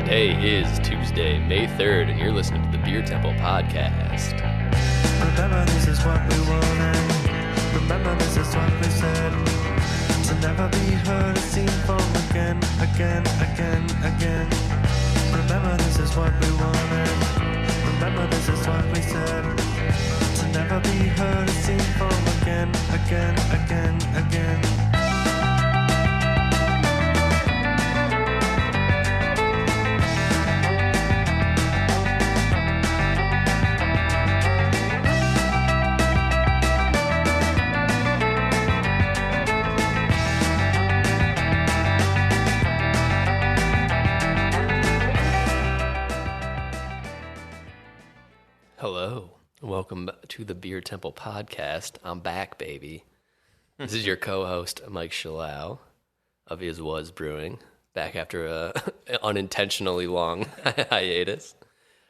Today is Tuesday, May 3rd, and you're listening to the Beer Temple Podcast. Remember, this is what we wanted. Remember, this is what we said. To never be heard or seen from again. Remember, this is what we wanted. Remember, this is what we said. To never be heard or seen from again. Hello, welcome to the Beer Temple Podcast. I'm back, baby. This is your co-host, Mike Shalau of Is Was Brewing, back after a unintentionally long hiatus.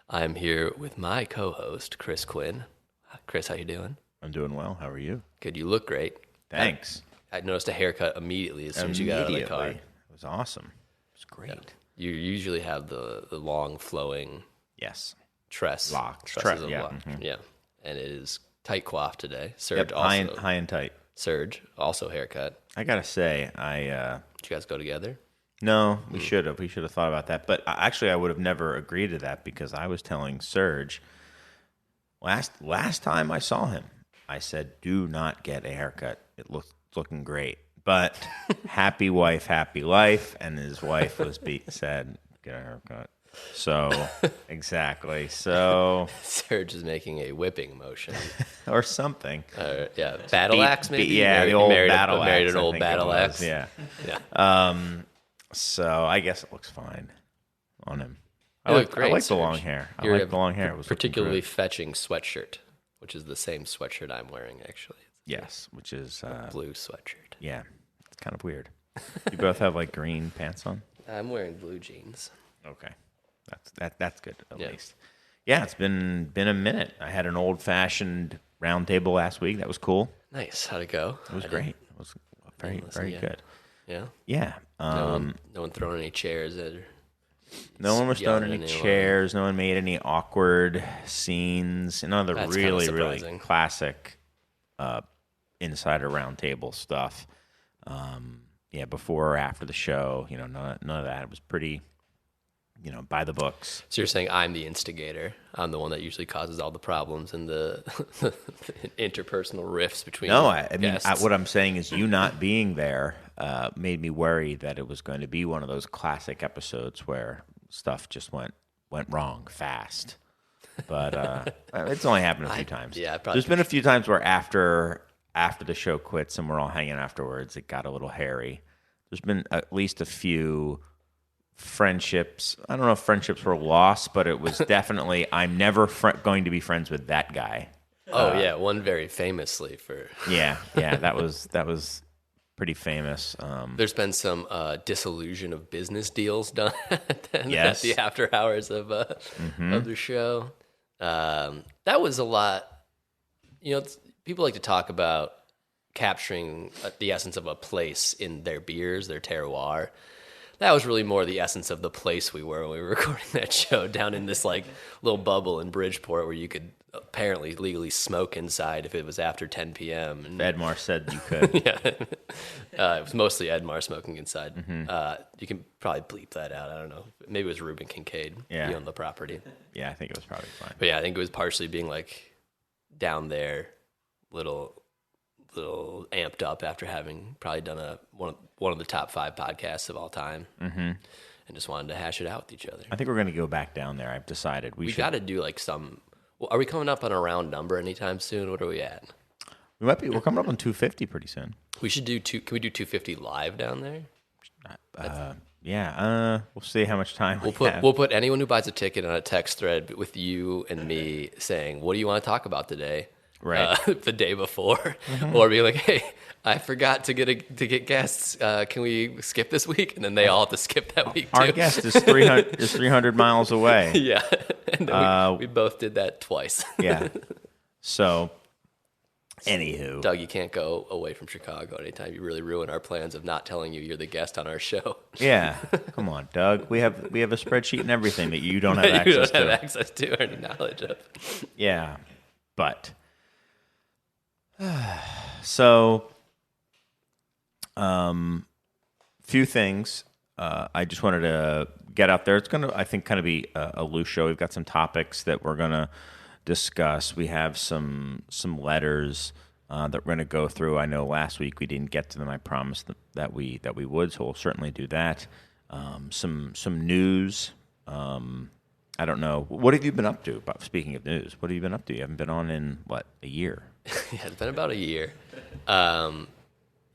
I'm here with my co-host, Chris Quinn. Chris, how you doing? I'm doing well. How are you? Good, you look great. Thanks. I noticed a haircut immediately as soon as you got out of the car. It was awesome. It was great. Yeah. You usually have the long flowing Yes. tress. Locked. Tresses Yeah. locked. Mhm. Yeah. And it is tight coiffed today. Yep. Serge also. High and tight. Serge also haircut. I gotta say, Did you guys go together? no, we should have. We should have thought about that. But actually, I would have never agreed to that because I was telling Serge last time I saw him, I said, "Do not get a haircut. It looking great." But happy wife, happy life, and his wife said, "Get a haircut." So exactly. So Serge is making a whipping motion. or something. Yeah, battle axe maybe. Yeah, the old battle axe. Married an I old think it battle was. axe. Yeah. Yeah. So I guess it looks fine on him. You look great, I like the Serge. long hair. I You're like the long hair. It was looking particularly good. fetching sweatshirt, which is the same sweatshirt I'm wearing actually. Yes, which is Blue sweatshirt. yeah, it's kind of weird. You both have like green pants on. I'm wearing blue jeans. Okay, that's good at Yeah. least. Yeah, it's been a minute. I had an old fashioned round table last week. That was cool. Nice. How'd it go? It was great. It was very listen very yet. good. Yeah. Yeah. No one throwing any chairs at her. No one was yelling throwing at any anyone. chairs. No one made any awkward scenes. None of the That's kinda really surprising. classic insider roundtable stuff. Yeah, before or after the show, none of that. It was pretty, by the books. So you're saying I'm the instigator. I'm the one that usually causes all the problems and the interpersonal rifts between No, I mean, guests. what I'm saying is you not being there made me worry that it was going to be one of those classic episodes where stuff just went wrong fast. But it's only happened a few times. yeah, probably- There's been a few times where after the show quits and we're all hanging afterwards, it got a little hairy. There's been at least a few friendships. I don't know if friendships were lost, but it was definitely I'm never going to be friends with that guy. yeah, one very famously for. Yeah, that was pretty famous. There's been some disillusion of business deals done at Yes. the after hours of the show. That was a lot. People like to talk about capturing the essence of a place in their beers, their terroir. That was really more the essence of the place we were when we were recording that show down in this like little bubble in Bridgeport where you could apparently legally smoke inside if it was after 10 p.m. And Edmar said you could. yeah, it was mostly Edmar smoking inside. Mm-hmm. You can probably bleep that out. I don't know. Maybe it was Ruben Kincaid. Yeah. He owned the property. Yeah, I think it was probably fine. But yeah, I think it was partially being like down there, little amped up after having probably done one of the top 5 podcasts of all time, and just wanted to hash it out with each other. I think we're going to go back down there. I've decided We should. got to do like some. Well, are we coming up on a round number anytime soon? What are we at? We might be. We're coming up on 250 pretty soon. We should do Can we do 250 live down there? Yeah. We'll see how much time We'll put anyone who buys a ticket on a text thread with you and me saying, "What do you want to talk about today?" Right. The day before, or be like, "Hey, I forgot to get guests. Can we skip this week?" And then they all have to skip that week too. Our guest is 300 miles away. Yeah, and then we both did that twice. Yeah. So, Anywho, Doug, you can't go away from Chicago anytime. You really ruin our plans of not telling you you're the guest on our show. yeah, come on, Doug. We have a spreadsheet and everything that you don't have you access don't to. have access to or any knowledge of. Yeah, but so few things. I just wanted to get out there. It's going to, I think, kind of be a loose show. We've got some topics that we're going to discuss. We have some letters that we're going to go through. I know last week we didn't get to them. I promised that we would, so we'll certainly do that. Some news. I don't know. What have you been up to? Speaking of news, what have you been up to? You haven't been on in, what, a year? Yeah, it's been about a year.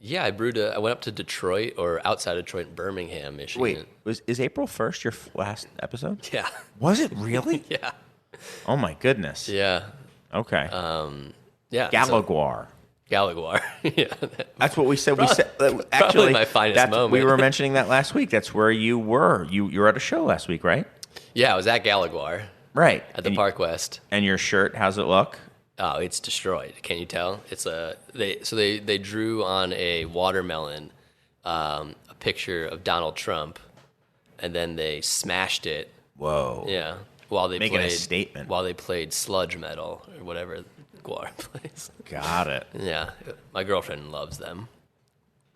Yeah, I went up to Detroit, or outside Detroit, Birmingham, Michigan. Wait, is April 1st your last episode? Yeah. Was it really? Yeah. Oh, my goodness. Yeah. Okay. Yeah. Galaguar. Galaguar. Yeah. That's what we said. Probably Actually, my finest moment. We were mentioning that last week. That's where you were. You were at a show last week, right? Yeah, I was at Galaguar. Right. At the Park West. And your shirt, how's it look? Oh, it's destroyed. Can you tell? They drew on a watermelon a picture of Donald Trump, and then they smashed it. Whoa. Yeah. While they Making played a statement. While they played sludge metal or whatever Guar plays. Got it. Yeah. My girlfriend loves them.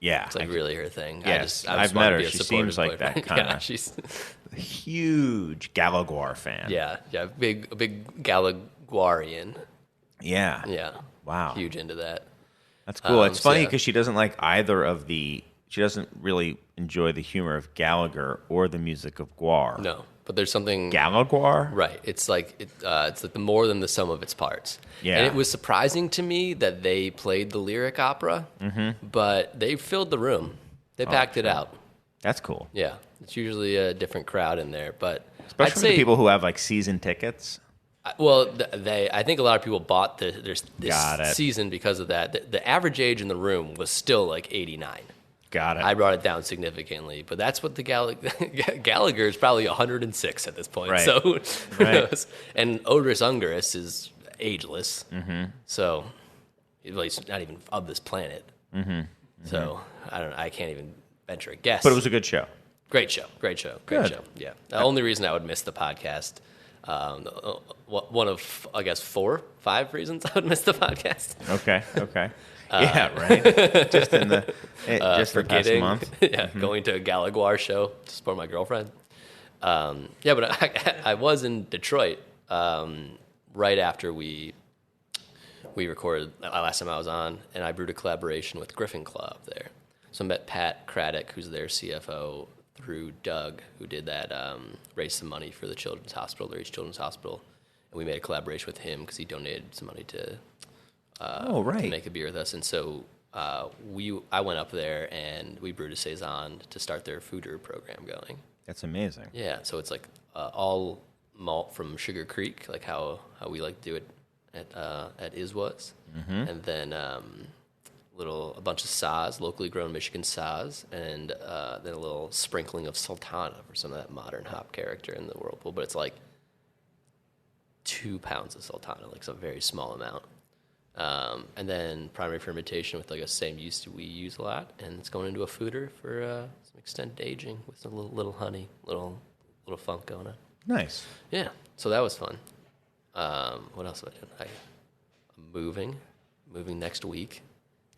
Yeah. It's like really her thing. Yes, I just I've met her. wanted to be a She supportive seems like that boyfriend. kind Yeah, of she's huge Galaguar fan. yeah, a big Galaguarian. Yeah. Yeah. Wow. Huge into that. That's cool. It's funny yeah. because she doesn't like either of the. She doesn't really enjoy the humor of Gallagher or the music of Guar. No, but there's something Galaguar? right. It's like it's like the more than the sum of its parts. Yeah. And it was surprising to me that they played the lyric opera, but they filled the room. They packed it out. That's cool. Yeah, it's usually a different crowd in there, but Especially I'd for say the people who have like season tickets. well, I think a lot of people bought this Got it. season because of that. The average age in the room was still like 89. Got it. I brought it down significantly, but that's what the Gallagher is probably 106 at this point. Right. So who Right. knows? And Odorous Ungerus is ageless, so well, he's not even of this planet. So I can't even venture a guess. But it was a good show. Great show. Good. Yeah. The only reason I would miss the podcast, one of, I guess, 5 reasons I would miss the podcast. Okay. Yeah, right. Just in the just the past Forgetting, month. yeah, going to a Galaguar show to support my girlfriend. Yeah, but I was in Detroit right after we recorded last time I was on, and I brewed a collaboration with Griffin Club there. So I met Pat Craddock, who's their CFO, through Doug, who did that, raised some money for the Children's Hospital, the Reach Children's Hospital, and we made a collaboration with him because he donated some money to to make a beer with us. And so I went up there and we brewed a saison to start their fooder program going. That's amazing. Yeah, so it's like all malt from Sugar Creek, like how we like to do it at Iswas, and then a bunch of Saaz, locally grown Michigan Saaz, and then a little sprinkling of Sultana for some of that modern hop character in the whirlpool. But it's like 2 pounds of Sultana, like some very small amount. And then primary fermentation with like a same yeast we use a lot, and it's going into a fooder for some extended aging with some little honey, little funk going on. Nice. Yeah, so that was fun. What else have I done? I'm moving next week.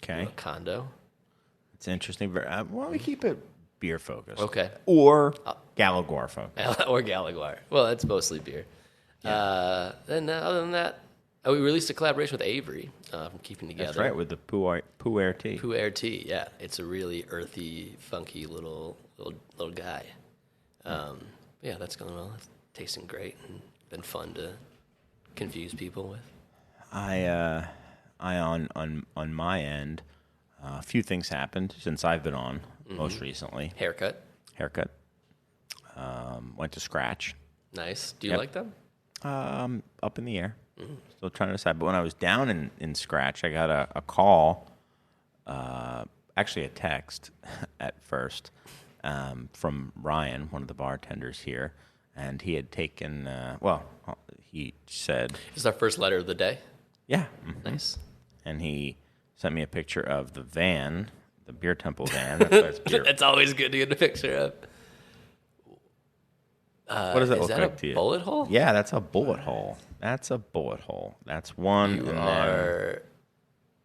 Okay. To a condo. It's interesting. Why don't we keep it beer focused? Okay. Or Galaguar focused. Or Galaguar. Well, it's mostly beer. Yeah. Then other than that, we released a collaboration with Avery from Keeping Together. That's right, with the Pu'er tea. Pu'er tea, yeah. It's a really earthy, funky little guy. Yeah, that's going well. It's tasting great and been fun to confuse people with. I on my end, a few things happened since I've been on most recently. Haircut. Went to Scratch. Nice. Do you like them? Up in the air. Still trying to decide. But when I was down in Scratch, I got a call, actually a text at first, from Ryan, one of the bartenders here. And he had taken, he said... This is our first letter of the day. Yeah. Nice. and he sent me a picture of the van, the Beer Temple van. That's beer. It's always good to get a picture of. What does that Is look that like a to you? bullet hole? Yeah, that's a bullet hole. That's a bullet hole. That's one. You and are.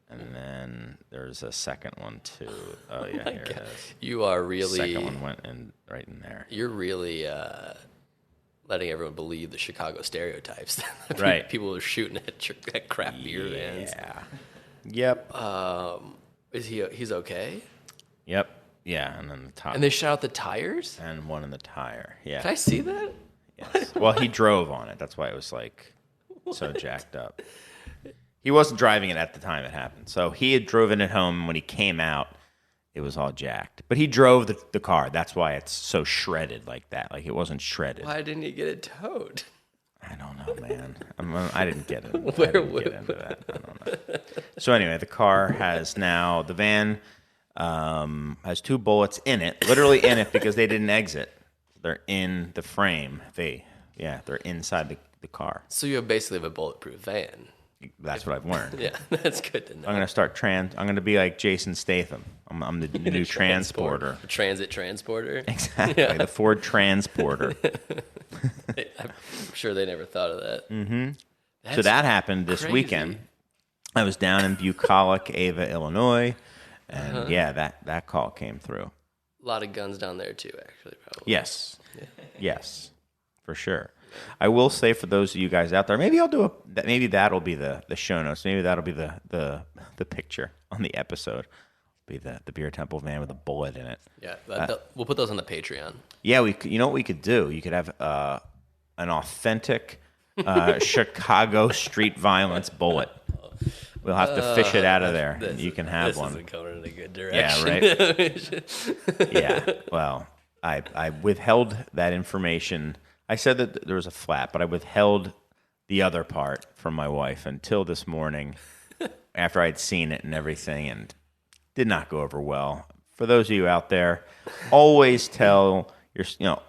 then there's a second one too. Oh yeah, here it is. You are The really. second one went in right in there. You're really letting everyone believe the Chicago stereotypes. That Right. People are shooting at crap beer vans. Yeah. Yep. He's okay? Yep. Yeah, and then the top. And they shot out the tires? and one in the tire. Yeah. Can I see that? Yes. Well, he drove on it. That's why it was like so jacked up. He wasn't driving it at the time it happened. So he had driven it home. And when he came out, it was all jacked. But he drove the car. That's why it's so shredded like that. Like it wasn't shredded. Why didn't he get it towed? I don't know, man. I didn't get it. I Where didn't would- get into that. I don't know. So anyway, the car has now the van has 2 bullets in it, literally in it, because they didn't exit. They're in the frame. They're inside the car. So you basically have a bulletproof van. That's what I've learned. Yeah, that's good to know. I'm gonna start I'm gonna be like Jason Statham. I'm the new transporter. A transit transporter. Exactly, the Ford Transporter. I'm sure they never thought of that. Mm-hmm. So that happened this crazy. weekend. I was down in Bucolic, Ava, Illinois, and that call came through. A lot of guns down there too, actually. Probably. Yes, yes, for sure. I will say for those of you guys out there, maybe I'll do maybe that'll be the show notes. Maybe that'll be the picture on the episode. Be the Beer Temple van with a bullet in it. Yeah, we'll put those on the Patreon. Yeah, you know what we could do? You could have an authentic Chicago street violence bullet. We'll have to fish it out of there. And you can have one. This isn't going in a good Yeah, direction. right. Yeah. Well, I withheld that information. I said that there was a flat, but I withheld the other part from my wife until this morning after I'd seen it and everything, and did not go over well. For those of you out there, always tell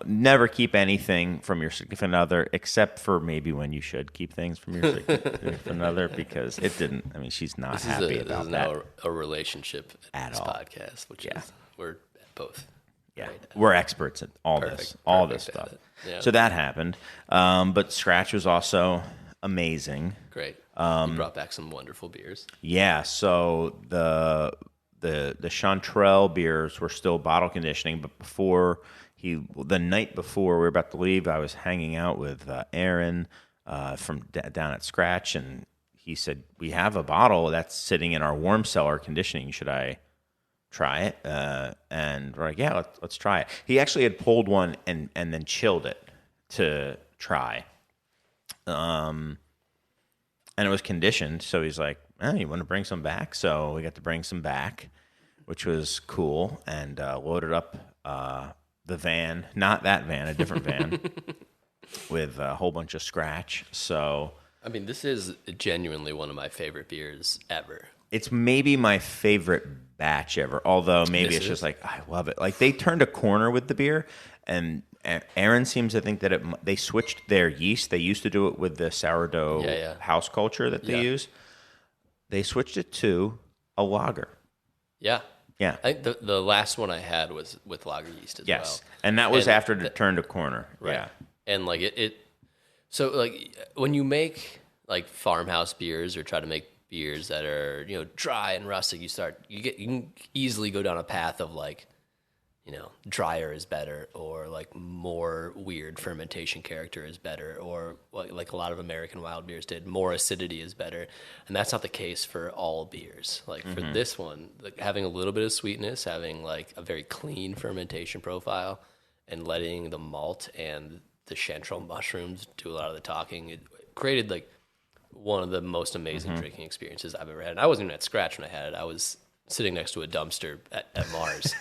never keep anything from your significant other, except for maybe when you should keep things from your significant other, because it didn't. I mean, she's not happy about that This is a relationship At this all. podcast, which is we're both. Yeah, right at. we're experts at all this Perfect stuff. at it. Yeah. So that happened, but Scratch was also amazing. Great. You brought back some wonderful beers. Yeah, so the Chanterelle beers were still bottle conditioning, but the night before we were about to leave, I was hanging out with Aaron from down at Scratch, and he said, "We have a bottle that's sitting in our warm cellar conditioning. Should I try it?" And we're like, "Yeah, let's try it." He actually had pulled one and then chilled it to try. And it was conditioned, so he's like, "You want to bring some back?" So we got to bring some back, which was cool, and loaded up the van, not that van, a different van, with a whole bunch of Scratch. So I mean, this is genuinely one of my favorite beers ever. it's maybe my favorite batch ever, although maybe This it's is? just like, I love it. Like, they turned a corner with the beer, and Aaron seems to think that they switched their yeast. They used to do it with the sourdough house culture that they use. They switched it to a lager. Yeah. Yeah. I think the last one I had was with lager yeast as well. Yes. And that was after it turned a corner. Right. Yeah. And like so like when you make like farmhouse beers or try to make beers that are, dry and rustic, you can easily go down a path of like, drier is better, or like more weird fermentation character is better, or like a lot of American wild beers did, more acidity is better. And that's not the case for all beers. Like for this one, like having a little bit of sweetness, having like a very clean fermentation profile, and letting the malt and the chanterelle mushrooms do a lot of the talking, it created like one of the most amazing drinking experiences I've ever had. And I wasn't even at Scratch when I had it. I was sitting next to a dumpster at Mars.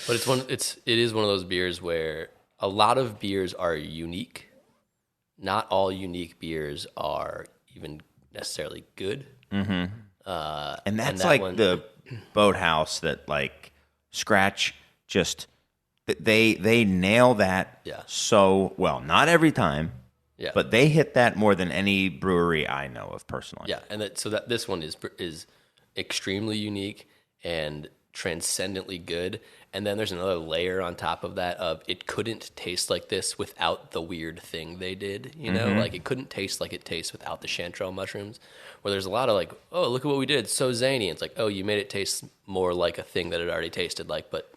But it is one of those beers where a lot of beers are unique. Not all unique beers are even necessarily good. And that's that like one- the boathouse that like Scratch just they nail that Yeah. so well. Not every time, Yeah. But they hit that more than any brewery I know of personally. Yeah, and that this one is extremely unique and transcendently good. And then there's another layer on top of that of it couldn't taste like this without the weird thing they did. You know, like it couldn't taste like it tastes without the chanterelle mushrooms. Where there's a lot of like, oh, look at what we did, it's so zany. It's like, oh, you made it taste more like a thing that it already tasted like, but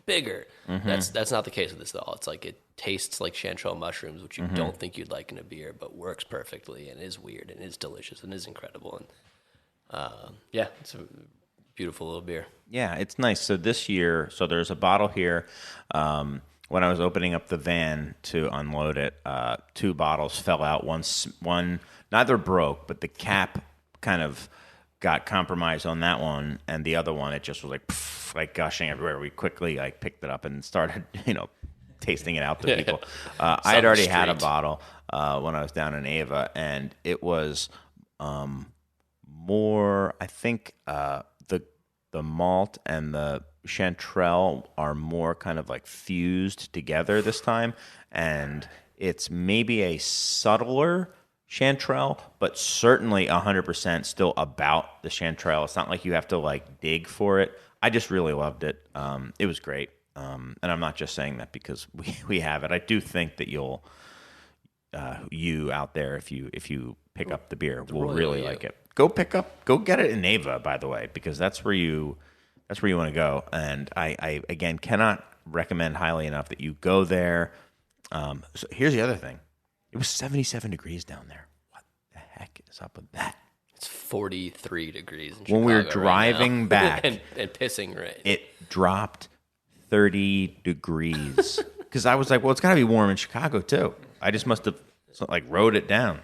bigger. That's not the case with this at all. It's like it tastes like chanterelle mushrooms, which you don't think you'd like in a beer, but works perfectly and is weird and is delicious and is incredible. And yeah, it's a beautiful little beer. Yeah, it's nice. So this year, there's a bottle here. When I was opening up the van to unload it, 2 bottles fell out. One neither broke, but the cap kind of got compromised on that one, and the other one, it just was like gushing everywhere. We quickly picked it up and started, tasting it out to people. I had already had a bottle when I was down in Ava, and it was more. I think the malt and the chanterelle are more kind of like fused together this time, and it's maybe a subtler chanterelle, but certainly 100% still about the chanterelle. It's not like you have to dig for it. I just really loved it. It was great, and I'm not just saying that because we have it. I do think that you out there, if you pick up the beer, will really like it. Go get it in Ava, by the way, because that's where you want to go. And I again cannot recommend highly enough that you go there. So here's the other thing. It was 77 degrees down there. What the heck is up with that? It's 43 degrees in when Chicago we were driving back and pissing rain. It dropped 30 degrees. Because I was like, well, it's got to be warm in Chicago too. I just must have rode it down.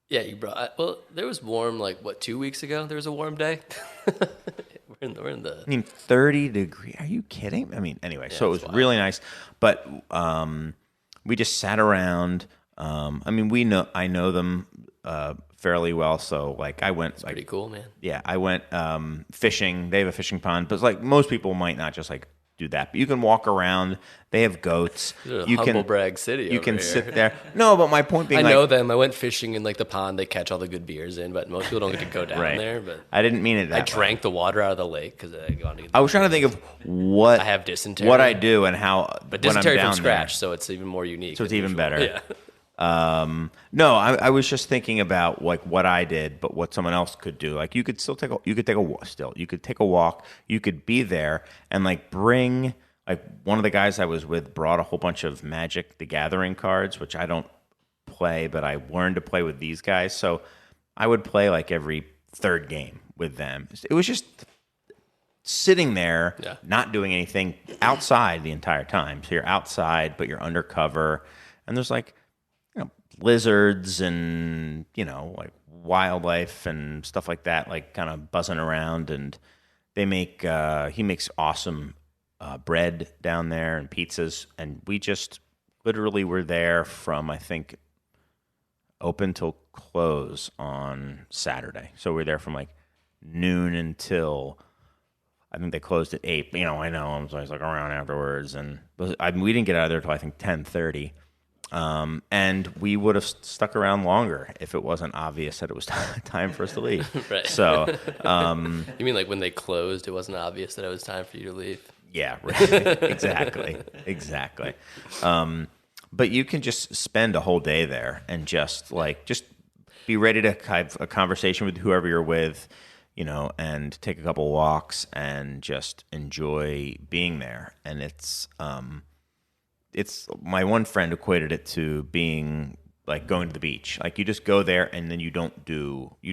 Yeah, there was warm 2 weeks ago? There was a warm day. we're in the. I mean, 30 degrees. Are you kidding? I mean, anyway, so it was really nice. But we just sat around. I know them fairly well, so I went. It's pretty cool, man. Yeah, I went fishing. They have a fishing pond, but most people might not just do that. But you can walk around. They have goats. You humble brag city. You can here. sit there. No, but my point being, I know them. I went fishing in the pond. They catch all the good beers in, but most people don't get to go down there. But I didn't mean it that I drank the water out of the lake because I was trying to think of what I have dysentery. What I do and how. But dysentery when I'm from scratch, there, so it's even more unique. So it's even better. Yeah. No, I was just thinking about what I did, but what someone else could do. You could still take a walk. You could be there and bring. One of the guys I was with brought a whole bunch of Magic the Gathering cards, which I don't play, but I learned to play with these guys. So I would play every third game with them. It was just sitting there, not doing anything outside the entire time. So you're outside, but you're undercover, and there's lizards and wildlife and stuff like that, kind of buzzing around. And they he makes awesome bread down there and pizzas, and we just literally were there from I think open till close on Saturday. So we're there from noon until I think they closed at 8. I know I was around afterwards, and we didn't get out of there till I think 10:30. And we would have stuck around longer if it wasn't obvious that it was time for us to leave. Right. So, you mean when they closed, it wasn't obvious that it was time for you to leave? Yeah, right. Exactly. But you can just spend a whole day there and just be ready to have a conversation with whoever you're with, and take a couple walks and just enjoy being there. And it's my one friend equated it to being going to the beach. You just go there and then you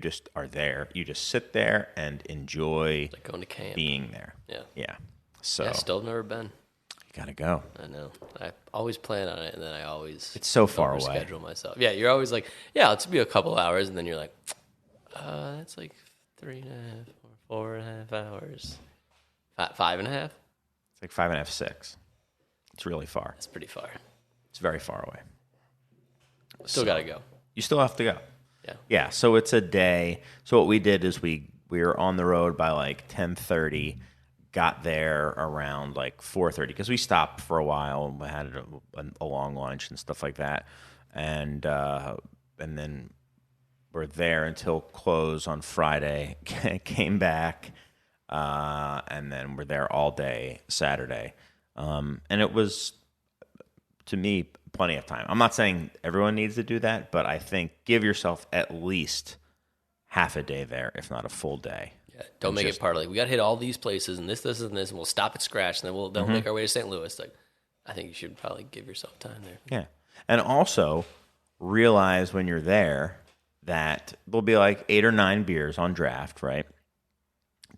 just are there. You just sit there and enjoy going to camp, being there. Yeah. So yeah, still never been. You gotta go. I know. I always plan on it, and then I always it's so far away. Schedule myself. Yeah, you're always let's be a couple hours, and then you're that's 3.5 or 4.5 hours. 5.5. It's 5.5, 6. It's really far. It's pretty far. It's very far away. Still gotta go. You still have to go. Yeah. Yeah. So it's a day. So what we did is we were on the road by 10:30. Got there around 4:30 because we stopped for a while and we had a long lunch and stuff like that. and then we're there until close on Friday. Came back, and then we're there all day Saturday, and it was, to me, plenty of time. I'm not saying everyone needs to do that, but I think give yourself at least half a day there, if not a full day. Yeah, don't make it part of, like, we got to hit all these places and this, and this, and we'll stop at Scratch, and then we'll make our way to St. Louis. Like, I think you should probably give yourself time there. Yeah. And also realize when you're there that there'll be like 8 or 9 beers on draft, right?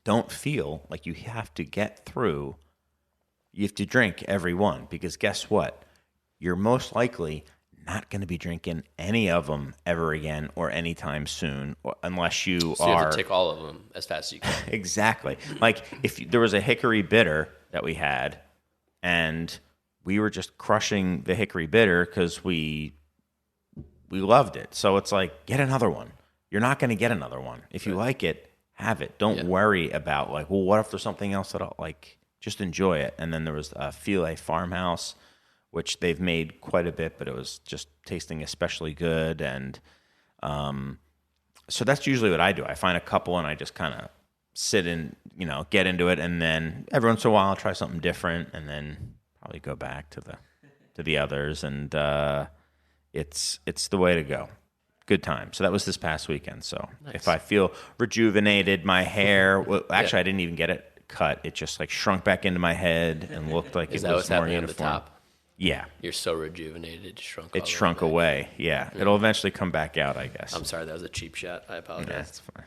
Don't feel like you have to get through, you have to drink every one, because guess what? You're most likely not going to be drinking any of them ever again or anytime soon, unless you So you have to take all of them as fast as you can. Exactly. Like if there was a hickory bitter that we had, and we were just crushing the hickory bitter because we loved it. So it's like, get another one. You're not going to get another one. If you like it, have it. Don't worry about like, well, what if there's something else that I'll like? Just enjoy it. And then there was a Filet Farmhouse, which they've made quite a bit, but it was just tasting especially good. And so that's usually what I do. I find a couple and I just kind of sit and, get into it. And then every once in a while I'll try something different, and then probably go back to the others. And it's the way to go. Good time. So that was this past weekend. So nice. If I feel rejuvenated, my hair, actually I didn't even get it cut. It just like shrunk back into my head and looked like it was more uniform. At the top? Yeah. You're so rejuvenated, it shrunk away. Yeah. It'll eventually come back out, I guess. I'm sorry, that was a cheap shot. I apologize. Yeah, it's fine.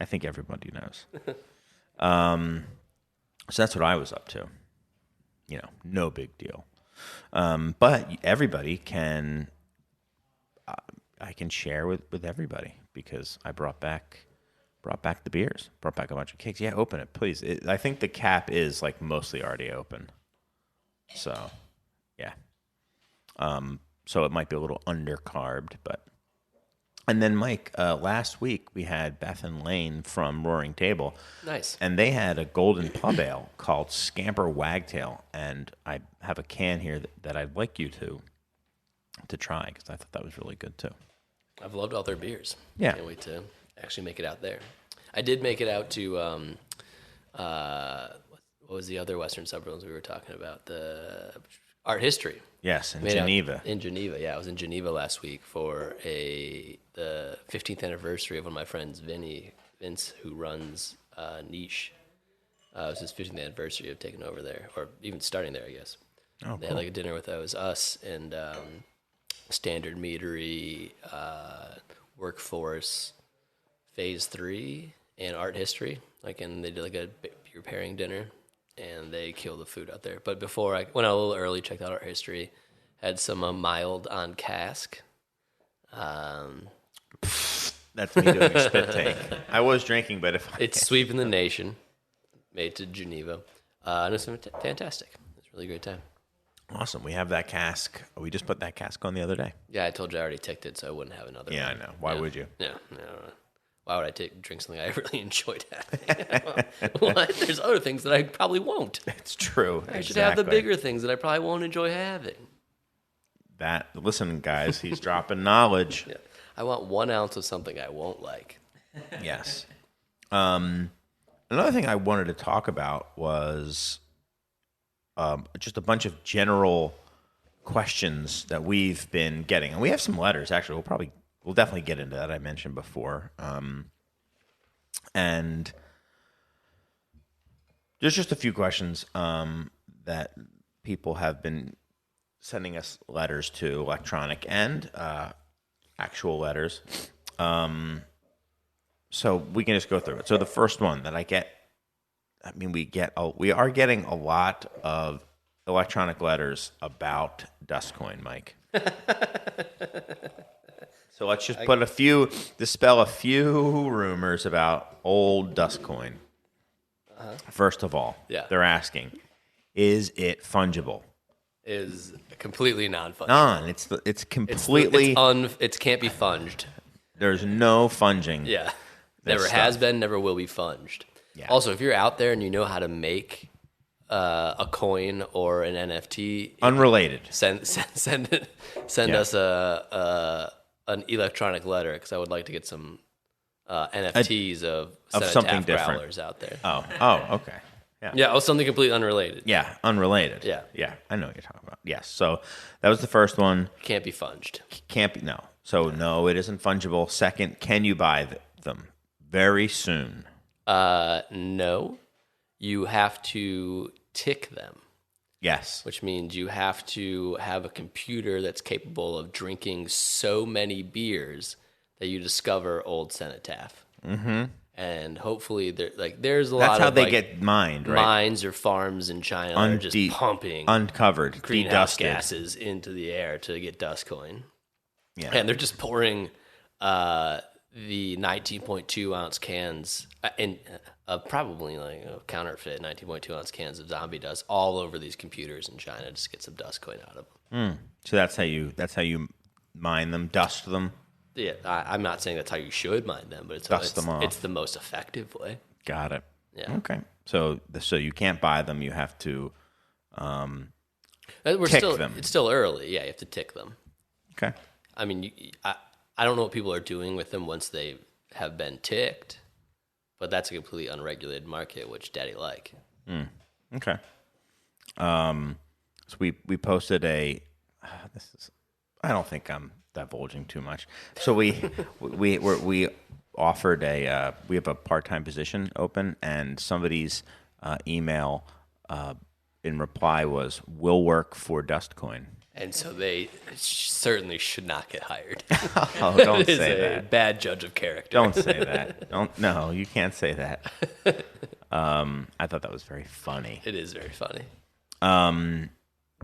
I think everybody knows. So that's what I was up to. No big deal. But everybody can, I can share with everybody, because I brought back the beers, brought back a bunch of cakes. Yeah, open it, please. I think the cap is like mostly already open. So, yeah. So it might be a little undercarbed, but. And then, Mike, last week we had Beth and Lane from Roaring Table. Nice. And they had a golden pub ale called Scamper Wagtail, and I have a can here that I'd like you to try, because I thought that was really good too. I've loved all their beers. Yeah. Can't wait to actually make it out there. I did make it out to what was the other Western suburbs we were talking about? The Art History. Yes, in Geneva. In Geneva, yeah. I was in Geneva last week for the 15th anniversary of one of my friends, Vince, who runs Niche. It was his 15th anniversary of taking over there, or even starting there, I guess. Oh, they had like a dinner with us and Standard Meadery, Workforce, Phase 3, and Art History. And they did like a beer pairing dinner. And they kill the food out there. But before I went out a little early, checked out Art History, had some mild on cask. That's me doing a spit take. I was drinking, but it's sweeping the nation, made to Geneva. And it's fantastic. It's a really great time. Awesome. We have that cask. We just put that cask on the other day. Yeah, I told you I already ticked it, so I wouldn't have another. Yeah, one. I know. Why would you? Yeah, no. Why would I drink something I really enjoyed having? What? There's other things that I probably won't. It's true. I should have the bigger things that I probably won't enjoy having. Listen, guys, he's dropping knowledge. Yeah. I want 1 ounce of something I won't like. Yes. Another thing I wanted to talk about was just a bunch of general questions that we've been getting. And we have some letters, actually. We'll definitely get into that. I mentioned before. And there's just a few questions that people have been sending us letters to, electronic and actual letters. So we can just go through it. So the first one that we are getting a lot of electronic letters about Dustcoin, Mike. So let's just dispel a few rumors about old Dustcoin. First of all, they're asking, is it fungible? Is completely non-fungible. It's completely... It can't be funged. There's no funging. Yeah. Never has been, never will be funged. Yeah. Also, if you're out there and you know how to make a coin or an NFT, Unrelated. send us an electronic letter, because I would like to get some NFTs of something Cenotaph different. growlers out there. Oh, okay. Yeah. Yeah, oh, something completely unrelated. Yeah, unrelated. Yeah. Yeah, I know what you're talking about. Yes. So that was the first one. Can't be funged. Can't be, no. So no, it isn't fungible. Second, can you buy them very soon? No, you have to tick them, Yes. which means you have to have a computer that's capable of drinking so many beers that you discover old Cenotaph. Mm-hmm. And hopefully, there's a lot That's how of they get mined, right? mines or farms in China that are just pumping uncovered, greenhouse dedusted. gases into the air to get dust coin. Yeah. And they're just pouring the 19.2 ounce cans in probably like counterfeit 19.2 ounce cans of zombie dust all over these computers in China just to get some dust coin out of them. So that's how you mine them, dust them. Yeah, I'm not saying that's how you should mine them, but Dust them off. It's the most effective way. Got it. Yeah. Okay. So you can't buy them. You have to We're tick still, them. It's still early. Yeah, you have to tick them. Okay. I mean, I don't know what people are doing with them once they have been ticked, but that's a completely unregulated market, which Daddy like. Okay. So we posted I don't think I'm divulging too much. So we offered we have a part-time position open, and somebody's email in reply was, "Will work for Dustcoin." And so they certainly should not get hired. Oh, don't It is say a that. bad judge of character. Don't say that. No, you can't say that. I thought that was very funny. It is very funny.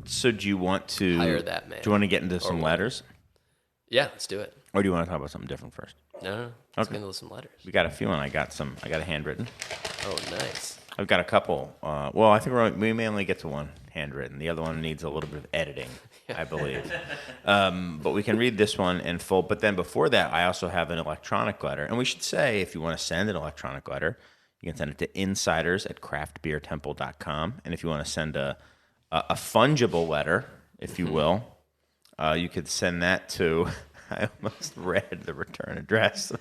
So do you want to Hire that man. Do you want to get into some woman. letters, Yeah, let's do it. or do you want to talk about something different first? No. Let's get into some letters. We got a few, and I got a handwritten. Oh, nice. I've got a couple. Well, I think we may only get to one handwritten. The other one needs a little bit of editing, I believe. But we can read this one in full. But then before that, I also have an electronic letter. And we should say, if you want to send an electronic letter, you can send it to insiders@craftbeertemple.com. And if you want to send a fungible letter, if you will, you could send that to... I almost read the return address.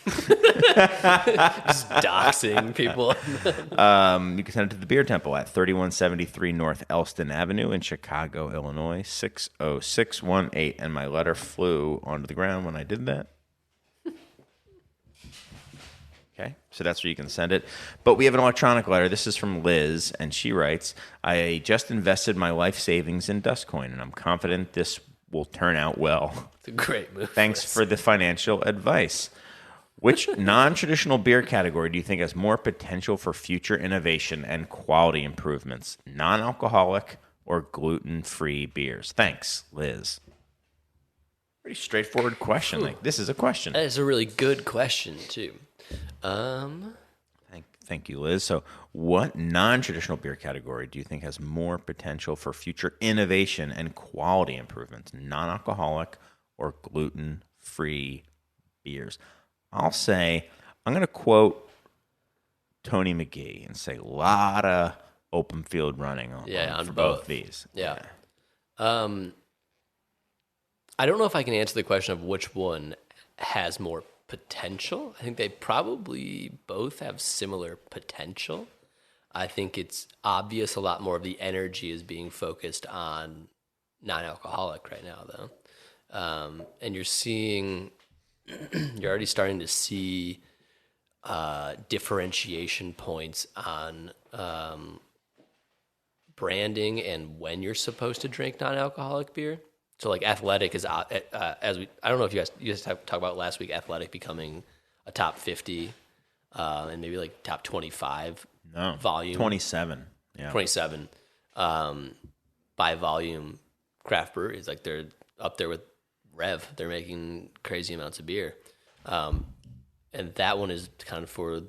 Just doxing people. You can send it to the Beer Temple at 3173 North Elston Avenue in Chicago, Illinois, 60618. And my letter flew onto the ground when I did that. Okay, so that's where you can send it. But we have an electronic letter. This is from Liz, and she writes, "I just invested my life savings in Dustcoin, and I'm confident this will turn out well. It's a great move. Thanks for the financial advice. Which non-traditional beer category do you think has more potential for future innovation and quality improvements? Non-alcoholic or gluten-free beers? Thanks, Liz." Pretty straightforward question. Like, this is a question. That is a really good question, too. Thank you, Liz. So what non-traditional beer category do you think has more potential for future innovation and quality improvements? Non-alcoholic or gluten-free beers? I'll say, I'm going to quote Tony McGee and say a lot of open field running on both these. Yeah. I don't know if I can answer the question of which one has more potential. I think they probably both have similar potential. I think it's obvious a lot more of the energy is being focused on non-alcoholic right now, though. And you're already starting to see differentiation points on branding and when you're supposed to drink non-alcoholic beer. So like Athletic is I don't know if you guys talked about last week, Athletic becoming a top 50 and maybe like top 25 volume. 27. Yeah. 27 by volume craft breweries. Like they're up there with Rev. They're making crazy amounts of beer. And that one is kind of for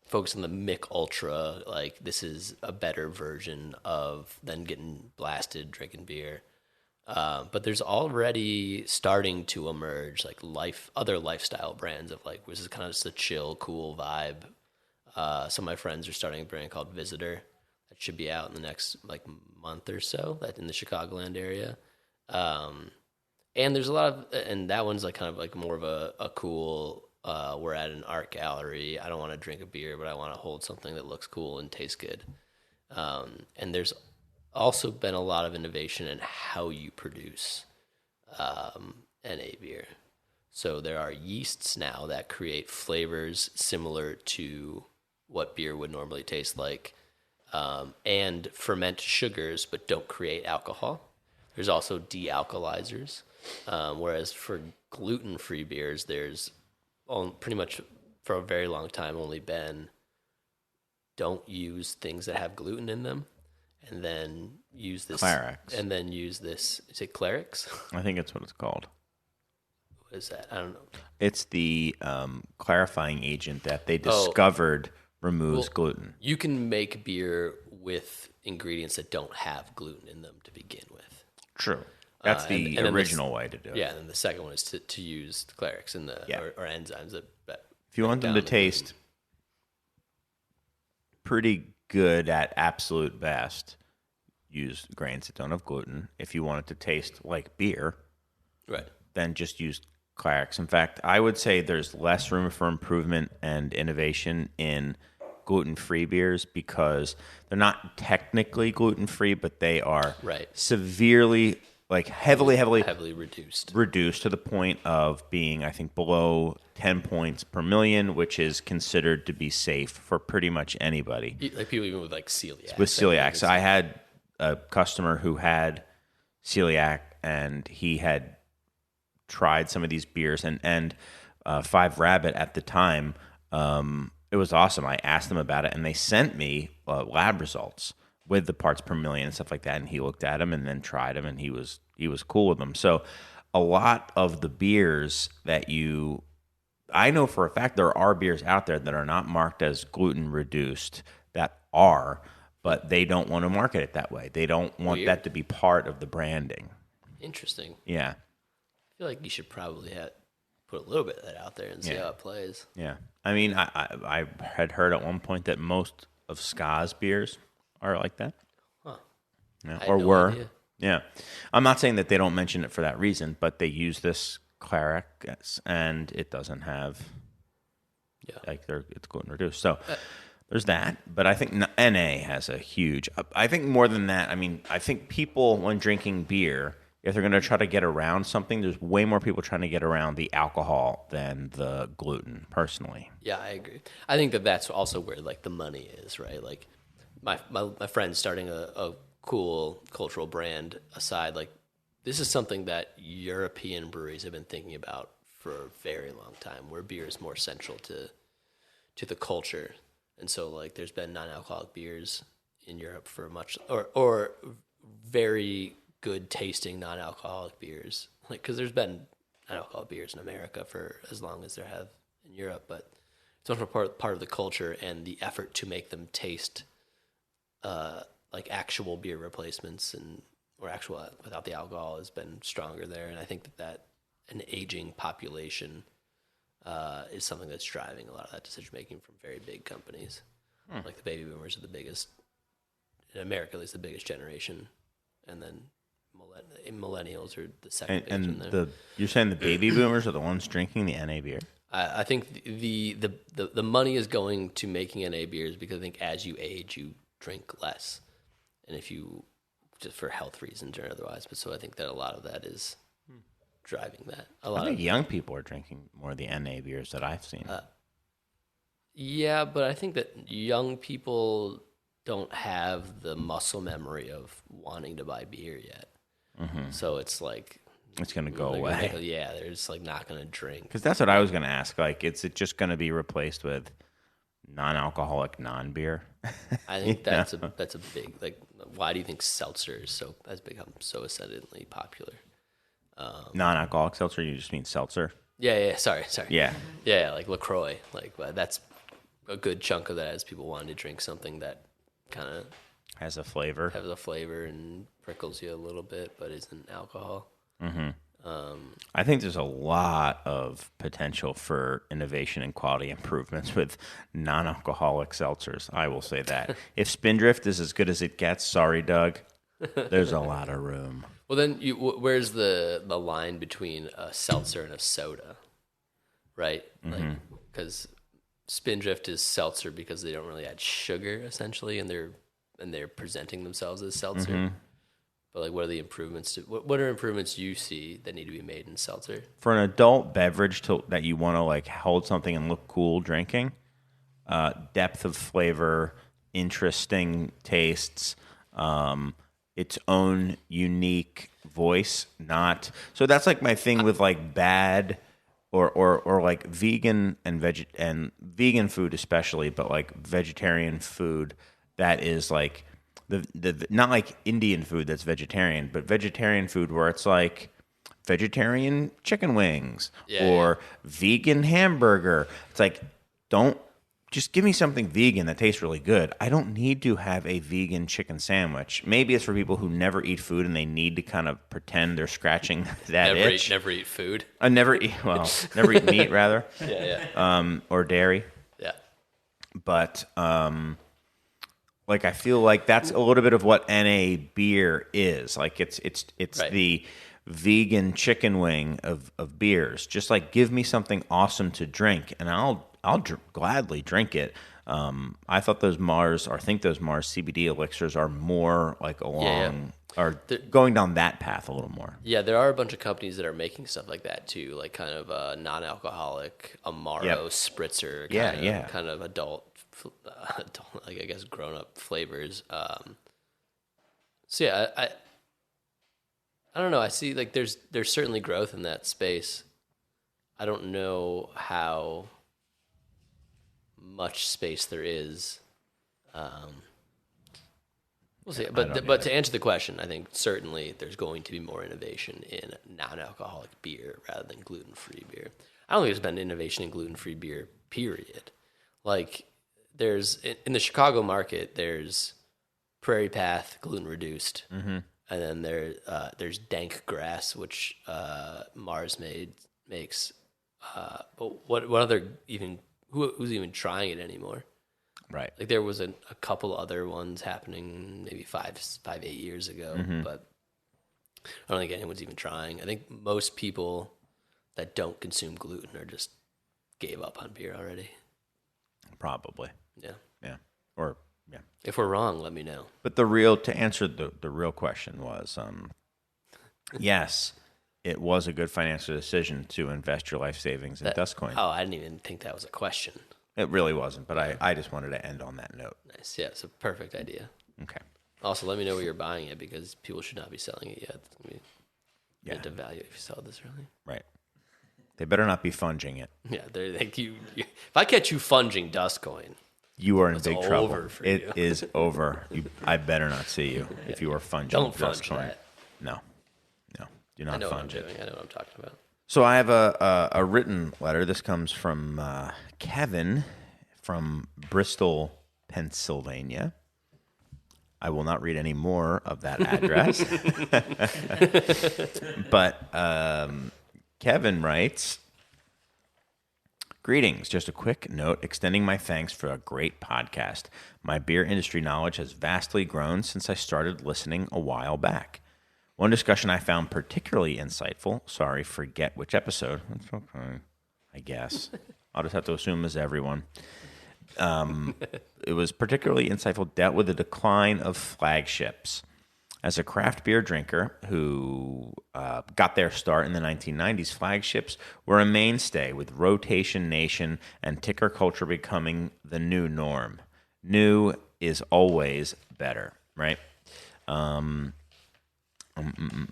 focus on the Mick Ultra. Like this is a better version of than getting blasted drinking beer. But there's already starting to emerge like other lifestyle brands of like, this is kind of just a chill, cool vibe. Some of my friends are starting a brand called Visitor. that should be out in the next like month or so. That in the Chicagoland area. And there's a lot of, and that one's like kind of like more of a cool. We're at an art gallery. I don't want to drink a beer, but I want to hold something that looks cool and tastes good. And there's also been a lot of innovation in how you produce NA beer. So there are yeasts now that create flavors similar to what beer would normally taste like, and ferment sugars but don't create alcohol. There's also de-alkalizers, whereas for gluten-free beers, there's pretty much for a very long time only been don't use things that have gluten in them, and then use this Clarex. and then use this. Is it Clarex? I think it's what it's called. What is that? I don't know. It's the clarifying agent that they discovered removes gluten. You can make beer with ingredients that don't have gluten in them to begin with. True. That's the and original way to do it. Yeah, and then the second one is to use Clarex and or enzymes that if you want them to taste pretty good at absolute best, use grains that don't have gluten. If you want it to taste like beer, right, then just use Clarex. In fact, I would say there's less room for improvement and innovation in gluten-free beers because they're not technically gluten-free, but they are severely, like heavily reduced to the point of being, I think, below 10 points per million, which is considered to be safe for pretty much anybody. Like people even with like celiac. With celiac. I had a customer who had celiac, and he had tried some of these beers, and Five Rabbit at the time, it was awesome. I asked them about it, and they sent me lab results with the parts per million and stuff like that, and he looked at them and then tried them, and he was cool with them. So a lot of the beers that I know for a fact there are beers out there that are not marked as gluten reduced but they don't want to market it that way. They don't want that to be part of the branding. Interesting. Yeah. I feel like you should probably put a little bit of that out there and see how it plays. Yeah. I mean, I had heard at one point that most of Ska's beers are like that. Huh. Yeah. Or were. Idea. Yeah. I'm not saying that they don't mention it for that reason, but they use this Clarex, and it doesn't have, it's gluten reduced. So there's that. But I think NA has a huge, I think more than that, I mean, I think people, when drinking beer, if they're going to try to get around something, there's way more people trying to get around the alcohol than the gluten, personally. Yeah, I agree. I think that's also where, like, the money is, right? Like, my friend starting a cool cultural brand aside, like, this is something that European breweries have been thinking about for a very long time, where beer is more central to the culture. And so, like, there's been non-alcoholic beers in Europe for much, or very good tasting non-alcoholic beers, like, because there's been non-alcoholic beers in America for as long as there have in Europe, but it's also part of the culture and the effort to make them taste like actual beer replacements or actual without the alcohol has been stronger there. And I think that an aging population is something that's driving a lot of that decision making from very big companies. Like the baby boomers are the biggest in America, at least the biggest generation, and then millennials are the second. And you're saying the baby boomers are the ones drinking the NA beer? I think the money is going to making NA beers because I think as you age, you drink less, and if you just for health reasons or otherwise. But so I think that a lot of that is driving that. I think young people are drinking more of the NA beers that I've seen. Yeah, but I think that young people don't have the muscle memory of wanting to buy beer yet. Mm-hmm. So it's like it's going to go away. They're just like not going to drink. Because that's what I was going to ask. Like, is it just going to be replaced with non-alcoholic non-beer? I think that's a big, like, why do you think seltzer has become so ascendantly popular? Non-alcoholic seltzer? You just mean seltzer? Yeah. Sorry. Yeah, like LaCroix. Like that's a good chunk of that is people wanting to drink something that kind of has a flavor and prickles you a little bit, but isn't alcohol. Mm-hmm. I think there's a lot of potential for innovation and quality improvements with non-alcoholic seltzers. I will say that. If Spindrift is as good as it gets, sorry, Doug, there's a lot of room. Well, then where's the line between a seltzer and a soda, right? Like, because Spindrift is seltzer because they don't really add sugar essentially, and they're presenting themselves as seltzer. But like, what are the improvements to what are improvements you see that need to be made in seltzer? For an adult beverage that you want to like hold something and look cool drinking, depth of flavor, interesting tastes, its own unique voice. Not so that's like my thing with like bad or like vegan and vegan food especially, but like vegetarian food that is like the not like Indian food that's vegetarian, but vegetarian food where it's like vegetarian chicken wings or vegan hamburger. It's like, don't just give me something vegan that tastes really good. I don't need to have a vegan chicken sandwich. Maybe it's for people who never eat food and they need to kind of pretend they're scratching that itch. Never eat food. Never eat meat rather. Or dairy. Yeah. But like I feel like that's a little bit of what NA beer is. Like it's Right. the vegan chicken wing of beers. Just like give me something awesome to drink, and I'll gladly drink it. I thought those Mars CBD elixirs are more like going down that path a little more. Yeah, there are a bunch of companies that are making stuff like that too, like kind of non-alcoholic Amaro spritzer, kind of adult, like I guess grown-up flavors. So yeah, I don't know. I see like there's certainly growth in that space. I don't know how much space there is. We'll see. But to answer the question, I think certainly there's going to be more innovation in non-alcoholic beer rather than gluten-free beer. I don't think there's been innovation in gluten-free beer, period. Like there's in the Chicago market, there's Prairie Path gluten-reduced, and then there's Dank Grass, which Mars makes. But what other even who's even trying it anymore? Right. Like there was a couple other ones happening maybe 8 years ago, but I don't think anyone's even trying. I think most people that don't consume gluten are just gave up on beer already. Probably. Yeah. Yeah. Or yeah. If we're wrong, let me know. But to answer the real question was, yes, it was a good financial decision to invest your life savings in Dustcoin. Oh, I didn't even think that was a question. It really wasn't, but I just wanted to end on that note. Nice. Yeah, it's a perfect idea. Okay. Also, let me know where you're buying it because people should not be selling it yet. You have to value if you sell this early. Right. They better not be funging it. Yeah, they're like if I catch you funging Dustcoin, you are in big trouble. Over for it you. is over. I better not see you if you are funging. Don't funge Dustcoin. that. No, do not I know what I'm funge it. doing. I know what I'm talking about. So I have a written letter. This comes from Kevin from Bristol, Pennsylvania. I will not read any more of that address. But Kevin writes, greetings. Just a quick note extending my thanks for a great podcast. My beer industry knowledge has vastly grown since I started listening a while back. One discussion I found particularly insightful, sorry, forget which episode. That's okay, I guess. I'll just have to assume as everyone. It was particularly insightful, dealt with the decline of flagships. As a craft beer drinker who got their start in the 1990s, flagships were a mainstay, with Rotation Nation and ticker culture becoming the new norm. New is always better, right?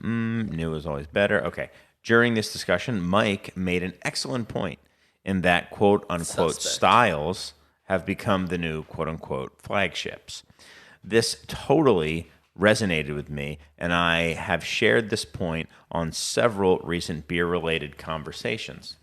New is always better. Okay. During this discussion, Mike made an excellent point in that quote-unquote styles have become the new quote-unquote flagships. This totally resonated with me, and I have shared this point on several recent beer-related conversations.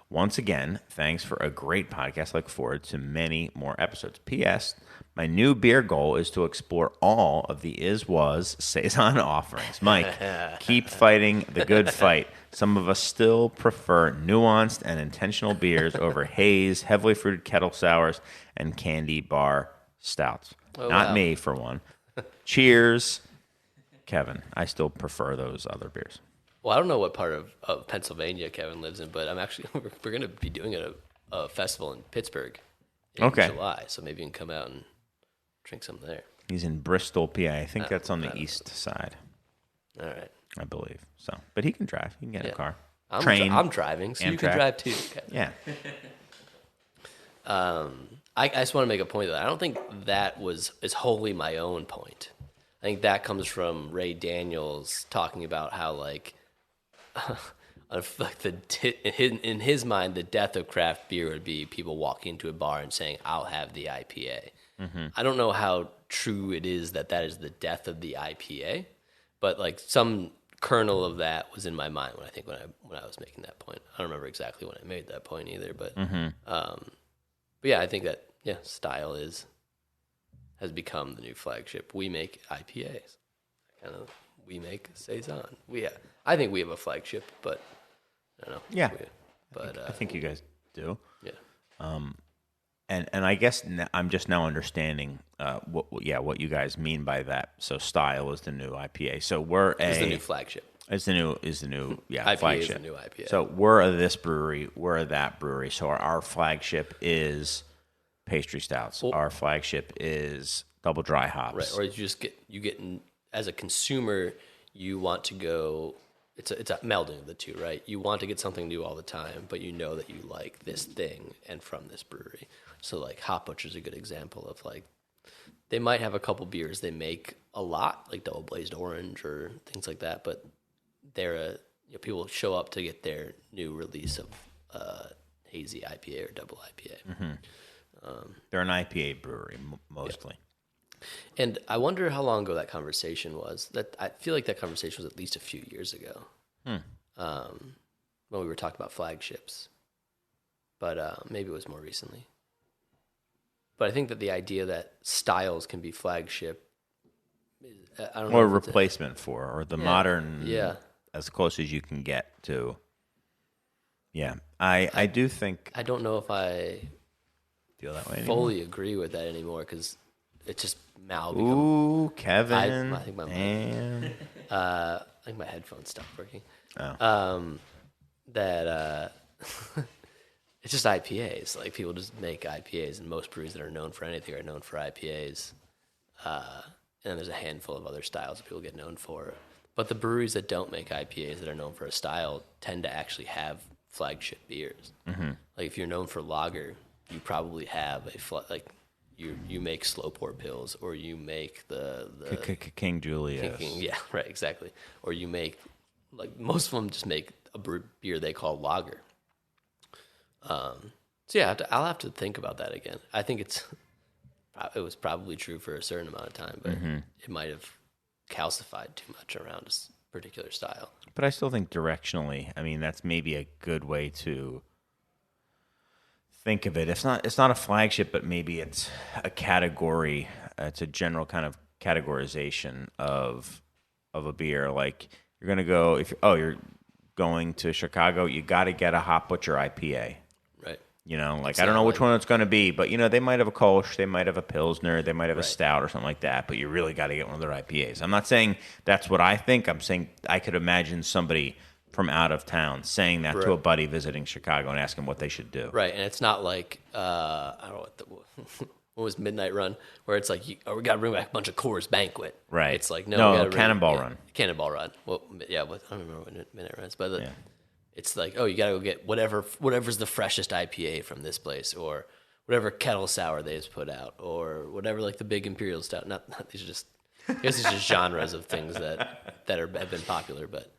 Once again, thanks for a great podcast. I look forward to many more episodes. P.S. My new beer goal is to explore all of the is-was Saison offerings. Mike, keep fighting the good fight. Some of us still prefer nuanced and intentional beers over haze, heavily fruited kettle sours, and candy bar stouts. Not me, for one. Cheers, Kevin. I still prefer those other beers. Well, I don't know what part of Pennsylvania Kevin lives in, but I'm actually we're going to be doing a festival in Pittsburgh in July, so maybe you can come out and drink some there. He's in Bristol, PA. I think that's on the east side. All right. I believe so. But he can drive. He can get in a car. I'm driving, so you can drive too. Kevin. Yeah. I just want to make a point that I don't think that is wholly my own point. I think that comes from Ray Daniels talking about how like in his mind the death of craft beer would be people walking into a bar and saying, "I'll have the IPA." Mm-hmm. I don't know how true it is that is the death of the IPA, but like some kernel of that was in my mind when I was making that point. I don't remember exactly when I made that point either, but but yeah, I think that style has become the new flagship. We make IPAs, we make saison. I think we have a flagship, but I don't know. Yeah, I think you guys do. Yeah. And I guess I'm just now understanding what you guys mean by that. So style is the new IPA. So it's the new flagship. Is the new IPA flagship. Is the new IPA. So we're this brewery, we're that brewery. So our flagship is pastry stouts. Our flagship is double dry hops. Right, or you get as a consumer, you want to go. It's a melding of the two, right? You want to get something new all the time, but you know that you like this thing and from this brewery. So like Hop Butcher's a good example of like they might have a couple beers they make a lot, like Double Blazed Orange or things like that, but they're people show up to get their new release of hazy IPA or double IPA. Mm-hmm. They're an IPA brewery mostly. Yeah. And I wonder how long ago that conversation was. That I feel like that conversation was at least a few years ago, when we were talking about flagships. But maybe it was more recently. But I think that the idea that styles can be flagship, I don't know. Or replacement or the modern, as close as you can get to. Yeah, I do think. I don't know if I feel that way fully agree with that anymore because it's just now become. Ooh, Kevin. I think my I think my headphones stopped working. Oh. It's just IPAs. Like people just make IPAs, and most breweries that are known for anything are known for IPAs. And there's a handful of other styles that people get known for. But the breweries that don't make IPAs that are known for a style tend to actually have flagship beers. Mm-hmm. Like if you're known for lager, you probably have you make slow pour pills, or you make the King Julius. Yeah, right, exactly. Or you make like most of them just make a beer they call lager. So yeah, I'll have to think about that again. I think it was probably true for a certain amount of time, but it might have calcified too much around a particular style. But I still think directionally, I mean, that's maybe a good way to think of it. It's not a flagship, but maybe it's a category. It's a general kind of categorization of a beer. Like you're gonna go you're going to Chicago, you got to get a Hop Butcher IPA. Right. I don't know which one it's going to be, but they might have a Kolsch, they might have a Pilsner, they might have a Stout or something like that, but you really got to get one of their IPAs. I'm not saying that's what I think. I'm saying I could imagine somebody from out of town saying that to a buddy visiting Chicago and asking what they should do. Right, and it's not like, I don't know what was Midnight Run, where it's like, we got to bring back a bunch of Coors Banquet. Right. It's like, no, Cannonball Run. Cannonball Run. Well, yeah, I don't remember what Midnight Run is, but it's like, you got to go get whatever's the freshest IPA from this place, or whatever kettle sour they've put out, or whatever like the big Imperial Stout. Not these are just, I guess these are just genres of things that have been popular, but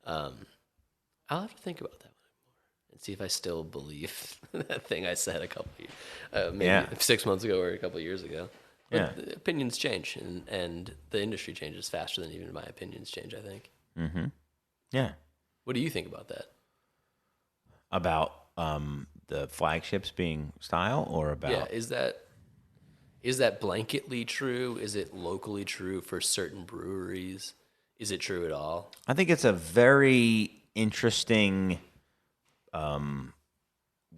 I'll have to think about that one more and see if I still believe that thing I said maybe 6 months ago or a couple of years ago. But opinions change, and the industry changes faster than even my opinions change, I think. Mm-hmm. Yeah. What do you think about that? About the flagships being style, or about? Yeah, is that blanketly true? Is it locally true for certain breweries? Is it true at all? I think it's a very interesting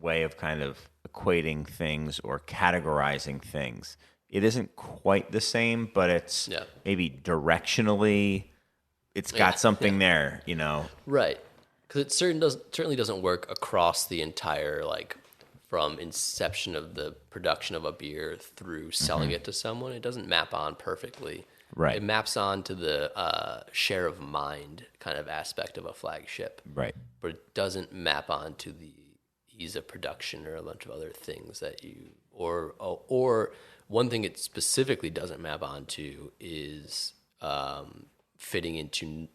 way of kind of equating things or categorizing things. It isn't quite the same, but it's Yeah. maybe directionally, it's got something there, you know. Right. Because it certainly doesn't work across the entire, like, from inception of the production of a beer through selling it to someone. It doesn't map on perfectly. Right. It maps on to the share of mind kind of aspect of a flagship. Right. But it doesn't map on to the ease of production or a bunch of other things that you, or one thing it specifically doesn't map onto is fitting into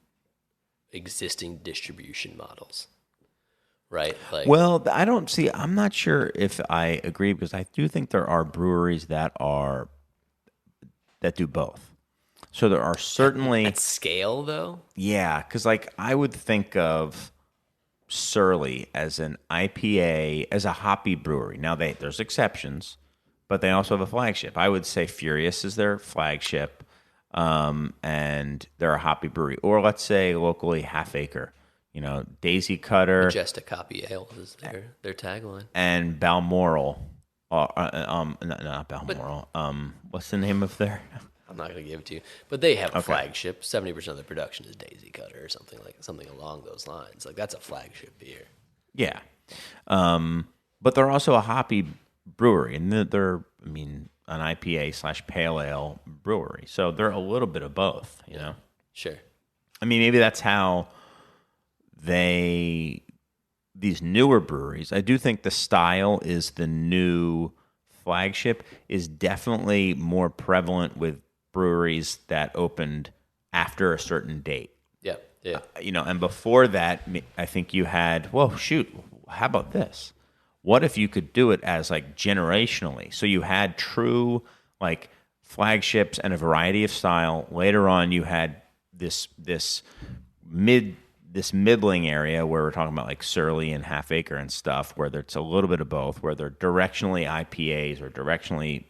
existing distribution models, right? Like, Well, I don't see. I'm not sure if I agree because I do think there are breweries that do both. So there are certainly at scale, though. yeah, because like I would think of Surly as an IPA as a hoppy brewery. Now there's exceptions, but they also have a flagship. I would say Furious is their flagship, and they're a hoppy brewery. Or let's say locally Half Acre, you know, Daisy Cutter Majestic Copy Ale is their tagline. and Balmoral. Not Balmoral. What's the name of their? I'm not going to give it to you, but they have a flagship. 70% of the production is Daisy Cutter or something along those lines. Like, that's a flagship beer. Yeah, but they're also a hoppy brewery, and they're I mean, an IPA / pale ale brewery, so they're a little bit of both. You know, Sure. I mean, maybe that's how these newer breweries. I do think the style is the new flagship is definitely more prevalent with breweries that opened after a certain date. Yeah. Yeah. You know, and before that, I think you had, well, shoot, how about this? What if you could do it as like generationally? So you had true like flagships and a variety of style. Later on, you had this middling area where we're talking about like Surly and Half Acre and stuff, where it's a little bit of both, where they're directionally IPAs or directionally,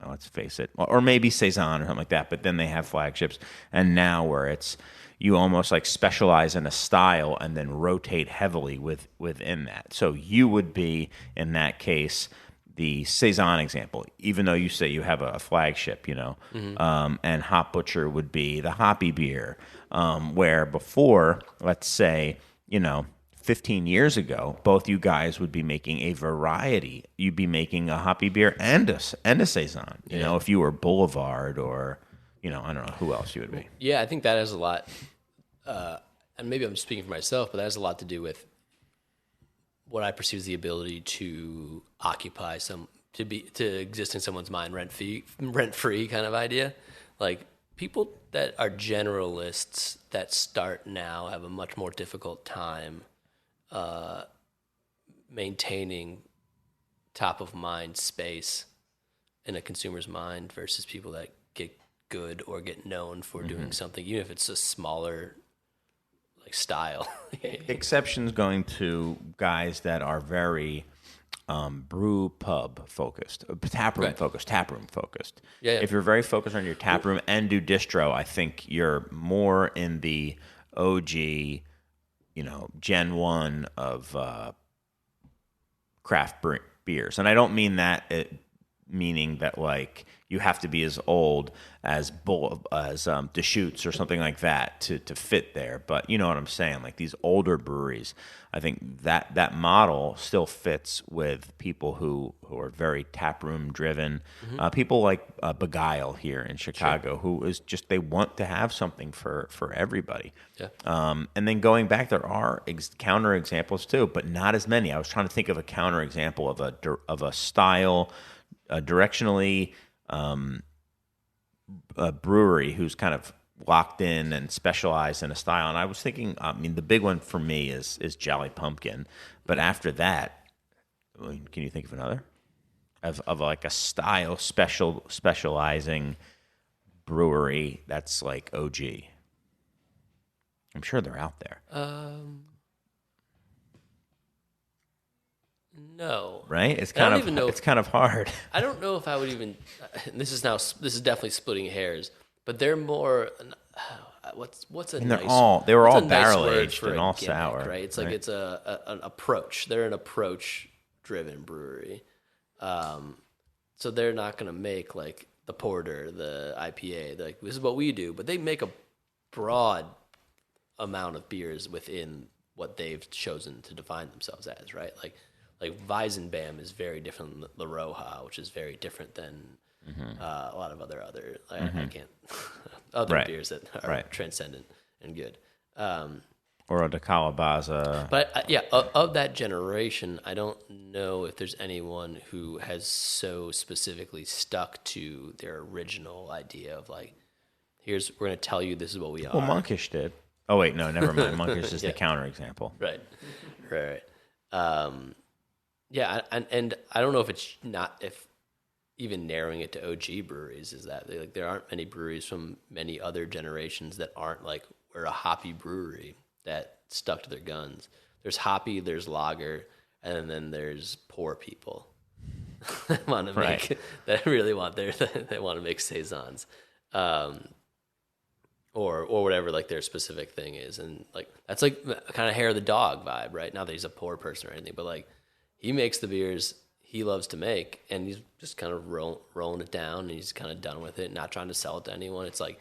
let's face it, or maybe Saison or something like that, but then they have flagships. And now where it's, you almost like specialize in a style and then rotate heavily within that. So you would be, in that case, the Saison example, even though you say you have a flagship, you know, and Hop Butcher would be the hoppy beer, where before, let's say, you know, 15 years ago, both you guys would be making a variety. You'd be making a hoppy beer and a Saison, you know, if you were Boulevard or, you know, I don't know who else you would be. Yeah, I think that has a lot, and maybe I'm speaking for myself, but that has a lot to do with what I perceive as the ability to occupy to exist in someone's mind rent free kind of idea. Like, people that are generalists that start now have a much more difficult time maintaining top of mind space in a consumer's mind versus people that get good or get known for doing something, even if it's a smaller like style. Exceptions going to guys that are very brew pub focused, tap room focused. Yeah. If you're very focused on your tap room and do distro, I think you're more in the OG, you know, Gen 1 of craft beers. And I don't mean that meaning that like you have to be as old as Deschutes or something like that to fit there. But you know what I'm saying? Like these older breweries, I think that model still fits with people who are very taproom driven. People like Beguile here in Chicago, who is just, they want to have something for everybody. Yeah. And then going back, there are counter examples too, but not as many. I was trying to think of a counter example of a style, directionally, a brewery who's kind of locked in and specialized in a style. And I was thinking, I mean, the big one for me is Jolly Pumpkin. But after that, can you think of another? Of like a style specializing brewery that's like OG. I'm sure they're out there. No. right? It's I don't kind of even know it's kind of hard. I don't know if I would even. This is definitely splitting hairs, but they're more. What's a And nice? they were what's all a nice barrel word aged for and a all gimmick, sour, right? It's like it's an approach. They're an approach driven brewery, so they're not going to make like the porter, the IPA. Like this is what we do, but they make a broad amount of beers within what they've chosen to define themselves as, right? Like Weizenbaum is very different than La Roja, which is very different than a lot of other I can't other Right. beers that are transcendent and good. Or a de Calabaza. But yeah, of that generation, I don't know if there's anyone who has so specifically stuck to their original idea of like, we're going to tell you this is what we are. Well, Monkish did. Oh wait, no, never mind. Monkish is the counterexample. Right. Yeah, and I don't know if it's not if even narrowing it to OG breweries is that like there aren't many breweries from many other generations that aren't like we're a hoppy brewery that stuck to their guns. There's hoppy, there's lager, and then there's poor people that want to make that really want they want to make saisons. Or whatever like their specific thing is, and like that's like kind of hair of the dog vibe, right? Not that he's a poor person or anything, but like he makes the beers he loves to make, and he's just kind of rolling it down, and he's kind of done with it, not trying to sell it to anyone. It's like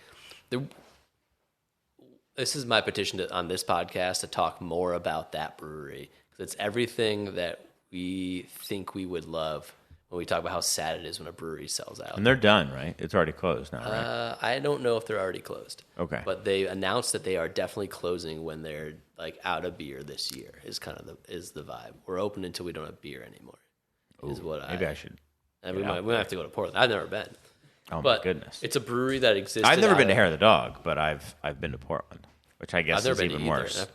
this is my petition on this podcast to talk more about that brewery because it's everything that we think we would love when we talk about how sad it is when a brewery sells out. And they're done, right? It's already closed now, right? I don't know if they're already closed. Okay. But they announced that they are definitely closing when they're like out of beer this year. Is kind of the vibe. We're open until we don't have beer anymore. Maybe I should. We might have to go to Portland. I've never been. Oh but my goodness! It's a brewery that exists. I've never been to Hair of the Dog, but I've been to Portland, which I guess I've never is been even either. worse.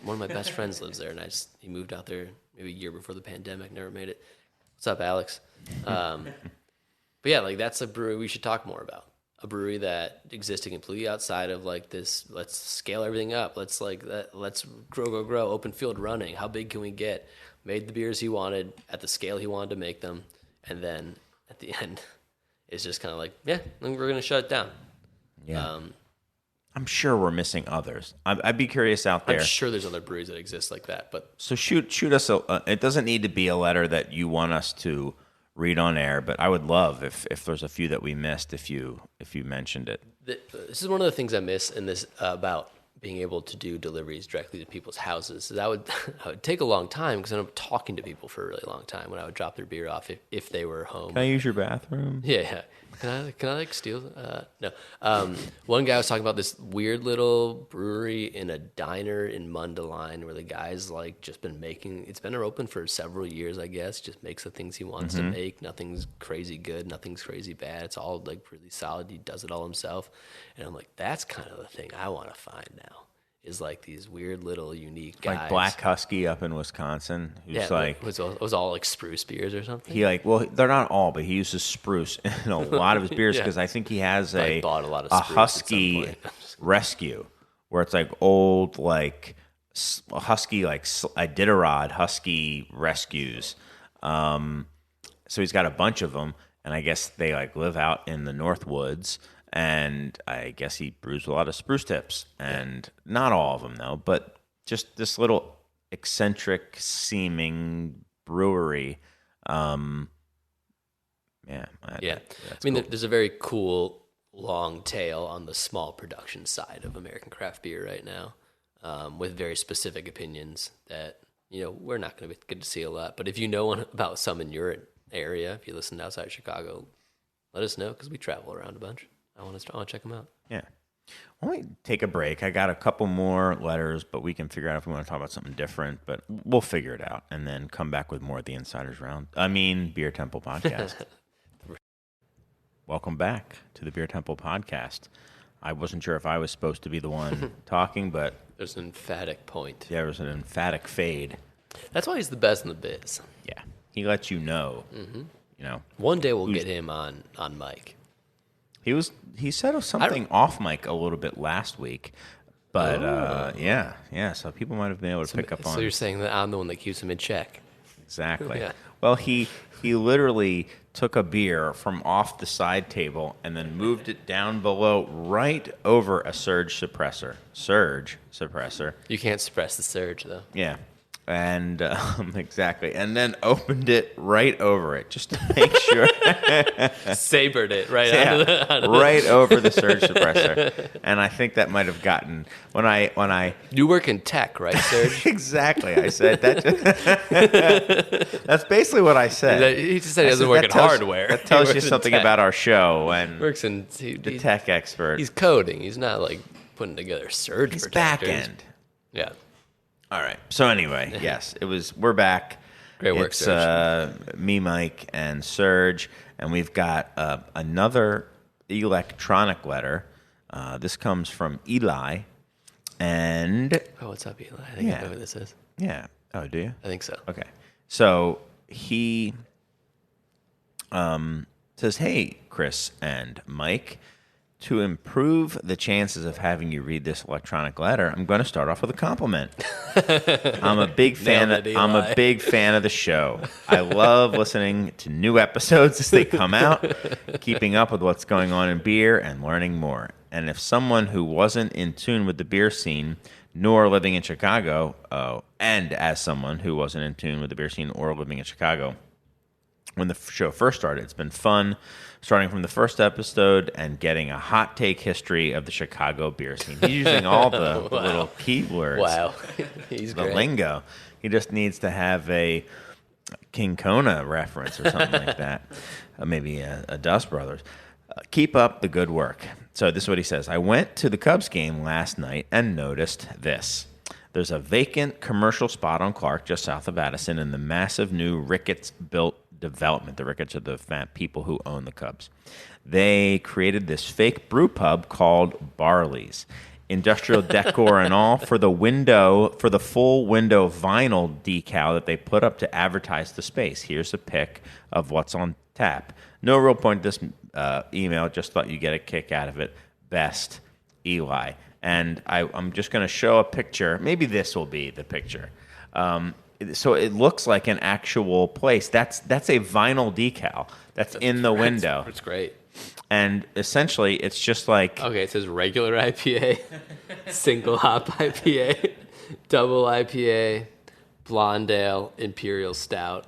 One of my best friends lives there, and he moved out there maybe a year before the pandemic. Never made it. What's up, Alex? But yeah, like that's a brewery we should talk more about. A brewery that existed completely outside of like this. Let's scale everything up. Let's grow. Open field running. How big can we get? Made the beers he wanted at the scale he wanted to make them, and then at the end, it's just kind of like, yeah, we're going to shut it down. Yeah. I'm sure we're missing others. I'd be curious out there. I'm sure there's other breweries that exist like that, but so shoot us. It doesn't need to be a letter that you want us to read on air, but I would love if there's a few that we missed if you mentioned it. This is one of the things I miss in this about being able to do deliveries directly to people's houses. So that would take a long time because I'm talking to people for a really long time when I would drop their beer off if they were home. Can I use your bathroom? Yeah. Can I like steal? No. One guy was talking about this weird little brewery in a diner in Mundelein where the guy's like just been making. It's been open for several years, I guess. Just makes the things he wants to make. Nothing's crazy good. Nothing's crazy bad. It's all like really solid. He does it all himself. And I'm like, that's kind of the thing I want to find now. Is like these weird little unique guys. Like Black Husky up in Wisconsin. Who's like was all like spruce beers or something. They're not all, but he uses spruce in a lot of his beers because I think he has bought a lot of spruce Husky rescue where it's like old like a Husky like Iditarod Husky rescues. So he's got a bunch of them, and I guess they like live out in the North Woods. And I guess he brews a lot of spruce tips, and not all of them though, but just this little eccentric seeming brewery. I mean, cool. There's a very cool long tail on the small production side of American craft beer right now, with very specific opinions that we're not going to get to see a lot. But if you know about some in your area, if you listen to outside Chicago, let us know because we travel around a bunch. I want to check them out. Yeah. Why don't we take a break? I got a couple more letters, but we can figure out if we want to talk about something different. But we'll figure it out and then come back with more of the Insiders Round. Beer Temple Podcast. Welcome back to the Beer Temple Podcast. I wasn't sure if I was supposed to be the one talking, but there's an emphatic point. There was an emphatic fade. That's why he's the best in the biz. Yeah. He lets you know. One day we'll get him on mic. He said something off mic a little bit last week, but yeah. So people might have been able to pick up on. So you're saying that I'm the one that keeps him in check. Exactly. Yeah. Well, he literally took a beer from off the side table and then moved it down below right over a surge suppressor. You can't suppress the surge, though. Yeah. And exactly. And then opened it right over it just to make sure. Sabered it right Right over the surge suppressor. And I think that might have gotten when I You work in tech, right, Serge? exactly. I said that. That's basically what I said. He just said he doesn't work in hardware. That tells He you works in something tech. about our show and Works in the tech expert. He's coding. He's not like putting together surge He's protectors. back end. Yeah. All right. So anyway, yes, we're back. Great work, it's, Serge. Me, Mike, and Serge, and we've got another electronic letter. This comes from Eli, and Oh, what's up, Eli? I think I know who this is. yeah. Oh, do you? I think so. Okay. So he says, "Hey, Chris and Mike. To improve the chances of having you read this electronic letter, I'm going to start off with a compliment. I'm a big fan. Nailed it, I'm a Eli. big fan of the show. I love listening to new episodes as they come out, keeping up with what's going on in beer, and learning more. And if someone who wasn't in tune with the beer scene, nor living in Chicago, and as someone who wasn't in tune with the beer scene or living in Chicago." When the show first started, it's been fun starting from the first episode and getting a hot take history of the Chicago beer scene. He's using all the little keywords, Wow. He's the great. lingo. He just needs to have a King Kona reference or something like that, maybe a Dust Brothers. Keep up the good work. So this is what he says. I went to the Cubs game last night and noticed this. There's a vacant commercial spot on Clark just south of Addison in the massive new Ricketts-built development. The Ricketts are the people who own the Cubs. They created this fake brew pub called Barley's. Industrial decor and all for the full window vinyl decal that they put up to advertise the space. Here's a pic of what's on tap. No real point to this email. Just thought you'd get a kick out of it. Best, Eli. And I'm just going to show a picture. Maybe this will be the picture. So it looks like an actual place. That's a vinyl decal that's in the window. It's great. And essentially, it's just like... Okay, it says regular IPA, single hop IPA, double IPA, blonde ale, imperial stout.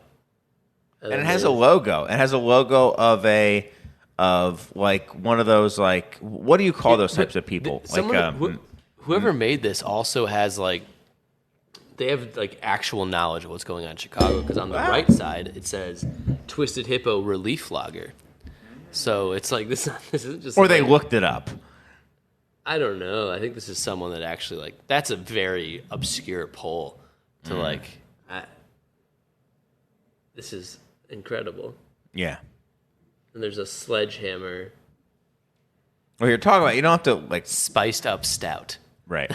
And it has a logo. It has a logo of like one of those, like, what do you call those types of people? Whoever made this also has like, they have like actual knowledge of what's going on in Chicago, because on the right side it says Twisted Hippo Relief Lager. So it's like this isn't just. Or they looked it up. I don't know. I think this is someone that actually like. That's a very obscure poll to like. This is incredible. Yeah. And there's a sledgehammer Well, you're talking about, you don't have to like spiced up stout. right.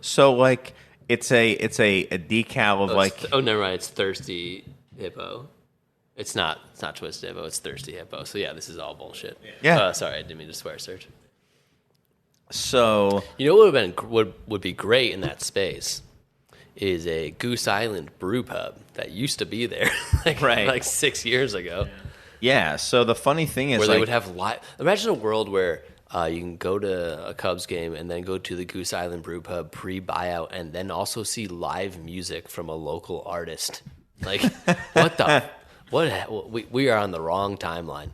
So like it's a decal of like Never mind. It's Thirsty Hippo. It's not Twisted Hippo. It's Thirsty Hippo. So yeah, this is all bullshit. Yeah. Sorry, I didn't mean to swear, Serge. so You know what would be great in that space is a Goose Island brew pub that used to be there like 6 years ago. yeah. So the funny thing is Where like, they would have live. Imagine a world where you can go to a Cubs game and then go to the Goose Island Brew Pub pre-buyout and then also see live music from a local artist. Like, we are on the wrong timeline.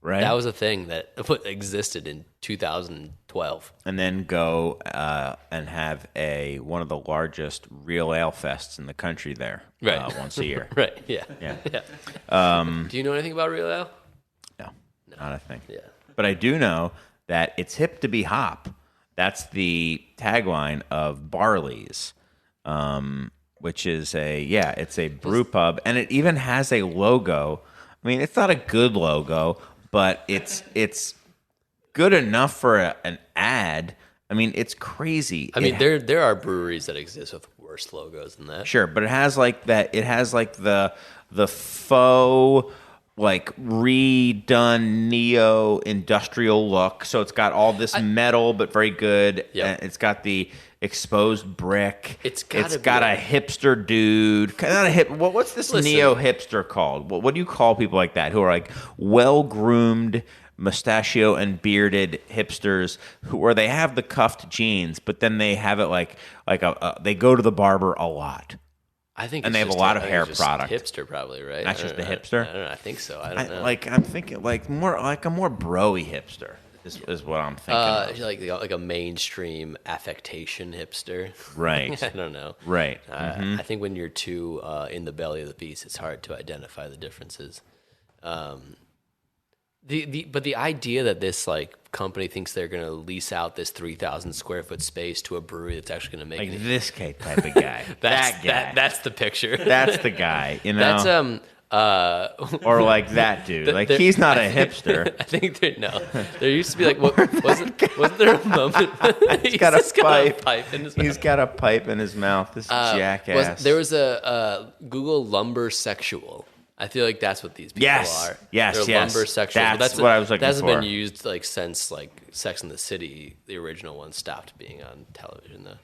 right. That was a thing that existed in 2012. And then go and have one of the largest real ale fests in the country there once a year. Right, yeah. Yeah. Do you know anything about real ale? No, not a thing. Yeah. But I do know that it's hip to be hop. That's the tagline of Barley's, which is it's a brew pub, and it even has a logo. I mean, it's not a good logo, but it's good enough for an ad. I mean, it's crazy. I mean, there are breweries that exist with worse logos than that. Sure, but it has like that. It has like the faux, like redone neo industrial look. So it's got all this metal, but very good. Yep. And it's got the exposed brick. It's got gotta a hipster dude. Not a hip. What's this neo hipster called? What do you call people like that who are like well groomed, mustachio and bearded hipsters where they have the cuffed jeans, but then they have it like they go to the barber a lot. I think, and they have a lot of hair product. Hipster, probably, right? That's just the hipster. I don't know. I think so. I don't know. I'm thinking more like a more broy hipster is what I'm thinking. Like a mainstream affectation hipster. Right. I don't know. Right. I think when you're too in the belly of the beast, it's hard to identify the differences. But the idea that this like company thinks they're going to lease out this 3,000 square foot space to a brewery that's actually going to make like this type of guy. That guy. That's the picture. That's the guy. You know. That's or like that dude. Like he's not a hipster. I think there used to be like wasn't there a moment he's got a pipe in his mouth. He's got a pipe in his mouth. This jackass. There was a Google lumber sexual. I feel like that's what these people are. Yes, They're lumber sexual. That's what I was looking for. That hasn't been used like since like Sex and the City, the original one, stopped being on television though.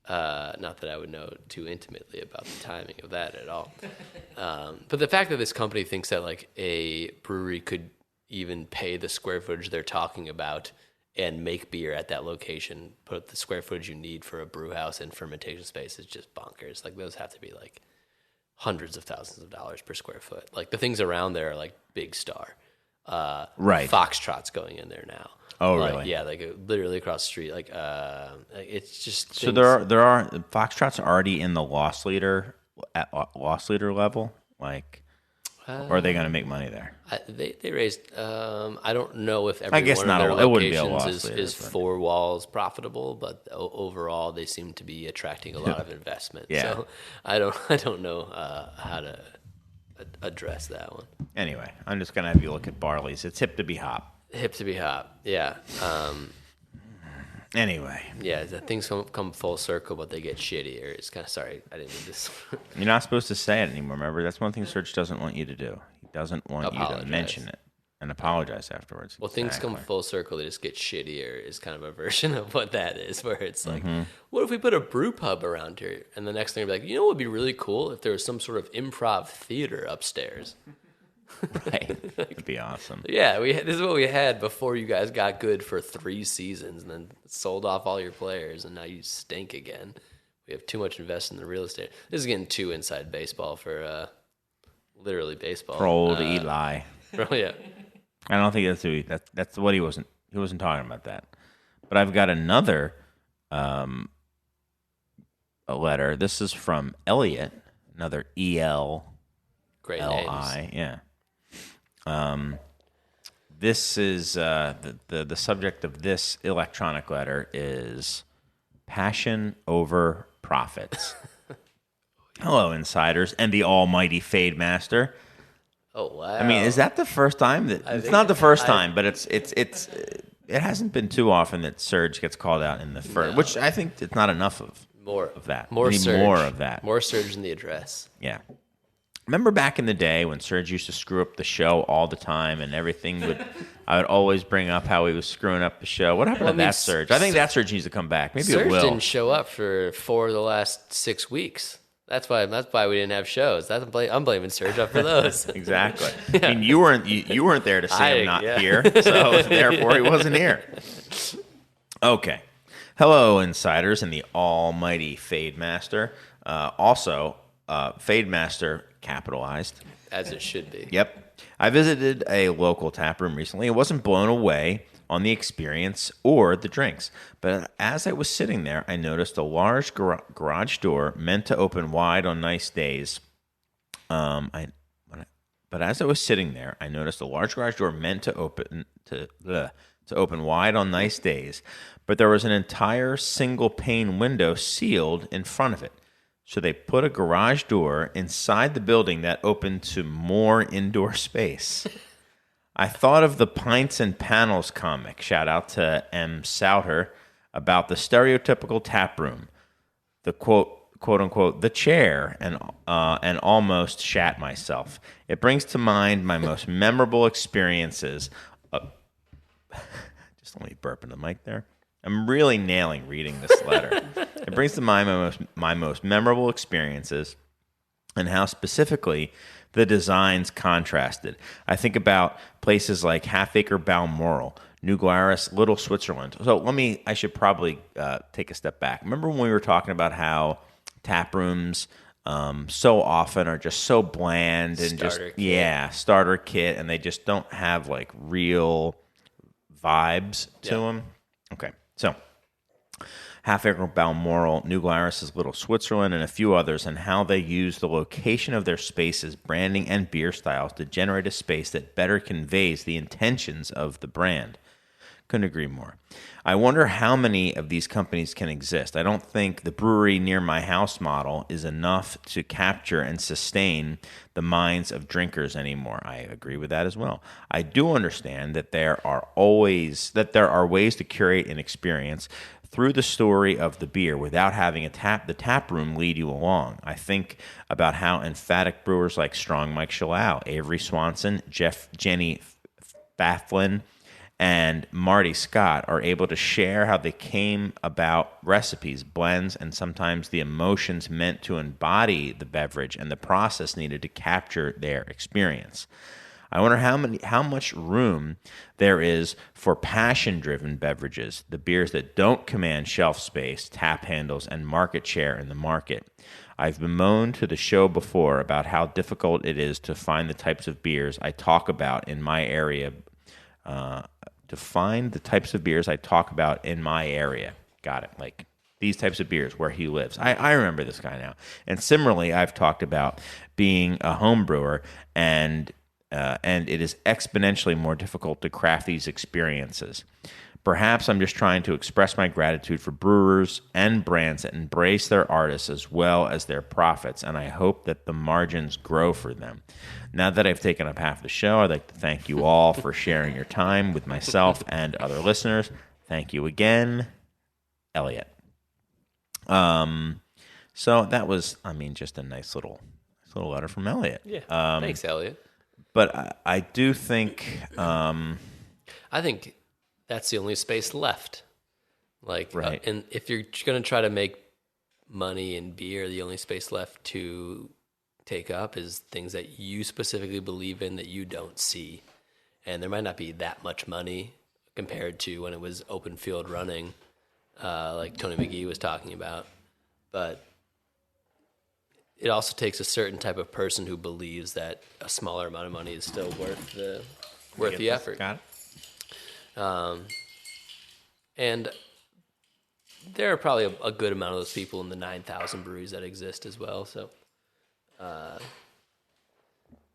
Not that I would know too intimately about the timing of that at all. But the fact that this company thinks that like a brewery could even pay the square footage they're talking about and make beer at that location, put the square footage you need for a brew house and fermentation space is just bonkers. Like those have to be like hundreds of thousands of dollars per square foot. Like the things around there are like Big Star. Right. Foxtrot's going in there now. Oh, really? Yeah, like literally across the street. Like it's just so there are Foxtrot's already in the loss leader level. Like, or are they going to make money there? They raised. I don't know if every I guess one not. of their It wouldn't be a locations loss is four walls profitable, but overall they seem to be attracting a lot of investment. Yeah. So I don't know how to address that one. Anyway, I'm just going to have you look at Barley's. It's hip to be hop. Hip to be hop, yeah. Anyway. Yeah, things come full circle, but they get shittier. It's kind of, sorry, I didn't mean this. You're not supposed to say it anymore, remember? That's one thing Serge doesn't want you to do. He doesn't want you to mention it and apologize afterwards. Well, things come full circle, they just get shittier is kind of a version of what that is, where it's like, what if we put a brew pub around here? And the next thing you'll be like, you know what would be really cool? If there was some sort of improv theater upstairs. Right. That'd be awesome. Yeah, this is what we had before you guys got good for 3 seasons and then sold off all your players, and now you stink again. We have too much invested in the real estate. This is getting too inside baseball for literally baseball. For old Eli. Oh, yeah. I don't think that's what he wasn't talking about that. But I've got another a letter. This is from Elliot, another EL. Great L-I, names. yeah. This is the subject of this electronic letter is passion over profits. Hello, insiders, and the almighty Fade Master. Oh wow! I mean, is that the first time that it's not the first time, but it hasn't been too often that Serge gets called out in the first, which I think it's not enough of. More of that. More Serge. More of that. More Serge in the address. Yeah. Remember back in the day when Serge used to screw up the show all the time and everything I would always bring up how he was screwing up the show. What happened to that Serge? I think that Serge needs to come back. Maybe Serge it will. didn't show up for 4 of the last 6 weeks. That's why we didn't have shows. I'm blaming Serge for those. Exactly. Yeah. I mean, you weren't there to see him not here, so therefore he wasn't here. Okay. Hello, insiders and the almighty Fade Master. Also, Fade Master capitalized. As it should be. Yep. I visited a local tap room recently. I wasn't blown away on the experience or the drinks, but as I was sitting there, I noticed a large garage door meant to open wide on nice days. But as I was sitting there, I noticed a large garage door meant to open wide on nice days, but there was an entire single pane window sealed in front of it. So they put a garage door inside the building that opened to more indoor space. I thought of the Pints and Panels comic, shout out to M. Souter, about the stereotypical tap room, the quote unquote, the chair, and almost shat myself. It brings to mind my most memorable experiences. Just let me burp in the mic there. I'm really nailing reading this letter. It brings to mind my most memorable experiences and how specifically the designs contrasted. I think about places like Half-Acre Balmoral, New Glarus, Little Switzerland. So I should probably take a step back. Remember when we were talking about how tap rooms so often are just so bland and starter kit, and they just don't have like real vibes to them? Okay, so Half-Acre Balmoral, New Glarus' Little Switzerland, and a few others, and how they use the location of their spaces, branding, and beer styles to generate a space that better conveys the intentions of the brand. Couldn't agree more. I wonder how many of these companies can exist. I don't think the brewery near my house model is enough to capture and sustain the minds of drinkers anymore. I agree with that as well. I do understand that there are ways to curate an experience through the story of the beer without having the tap room lead you along. I think about how emphatic brewers like Strong Mike Shallow, Avery Swanson, Jenny Bathlin, and Marty Scott are able to share how they came about recipes, blends, and sometimes the emotions meant to embody the beverage and the process needed to capture their experience. I wonder how much room there is for passion-driven beverages, the beers that don't command shelf space, tap handles, and market share in the market. I've bemoaned to the show before about how difficult it is to find the types of beers I talk about in my area. Got it. Like these types of beers where he lives. I remember this guy now. And similarly, I've talked about being a home brewer and it is exponentially more difficult to craft these experiences. Perhaps I'm just trying to express my gratitude for brewers and brands that embrace their artists as well as their profits, and I hope that the margins grow for them. Now that I've taken up half the show, I'd like to thank you all for sharing your time with myself and other listeners. Thank you again, Elliot. So that was, just a nice little letter from Elliot. Yeah. Thanks, Elliot. But I do think... I think that's the only space left. Like, right. And if you're going to try to make money in beer, the only space left to take up is things that you specifically believe in that you don't see. And there might not be that much money compared to when it was open field running, like Tony McGee was talking about. But it also takes a certain type of person who believes that a smaller amount of money is still worth the effort. Got it. And there are probably a good amount of those people in the 9,000 breweries that exist as well. So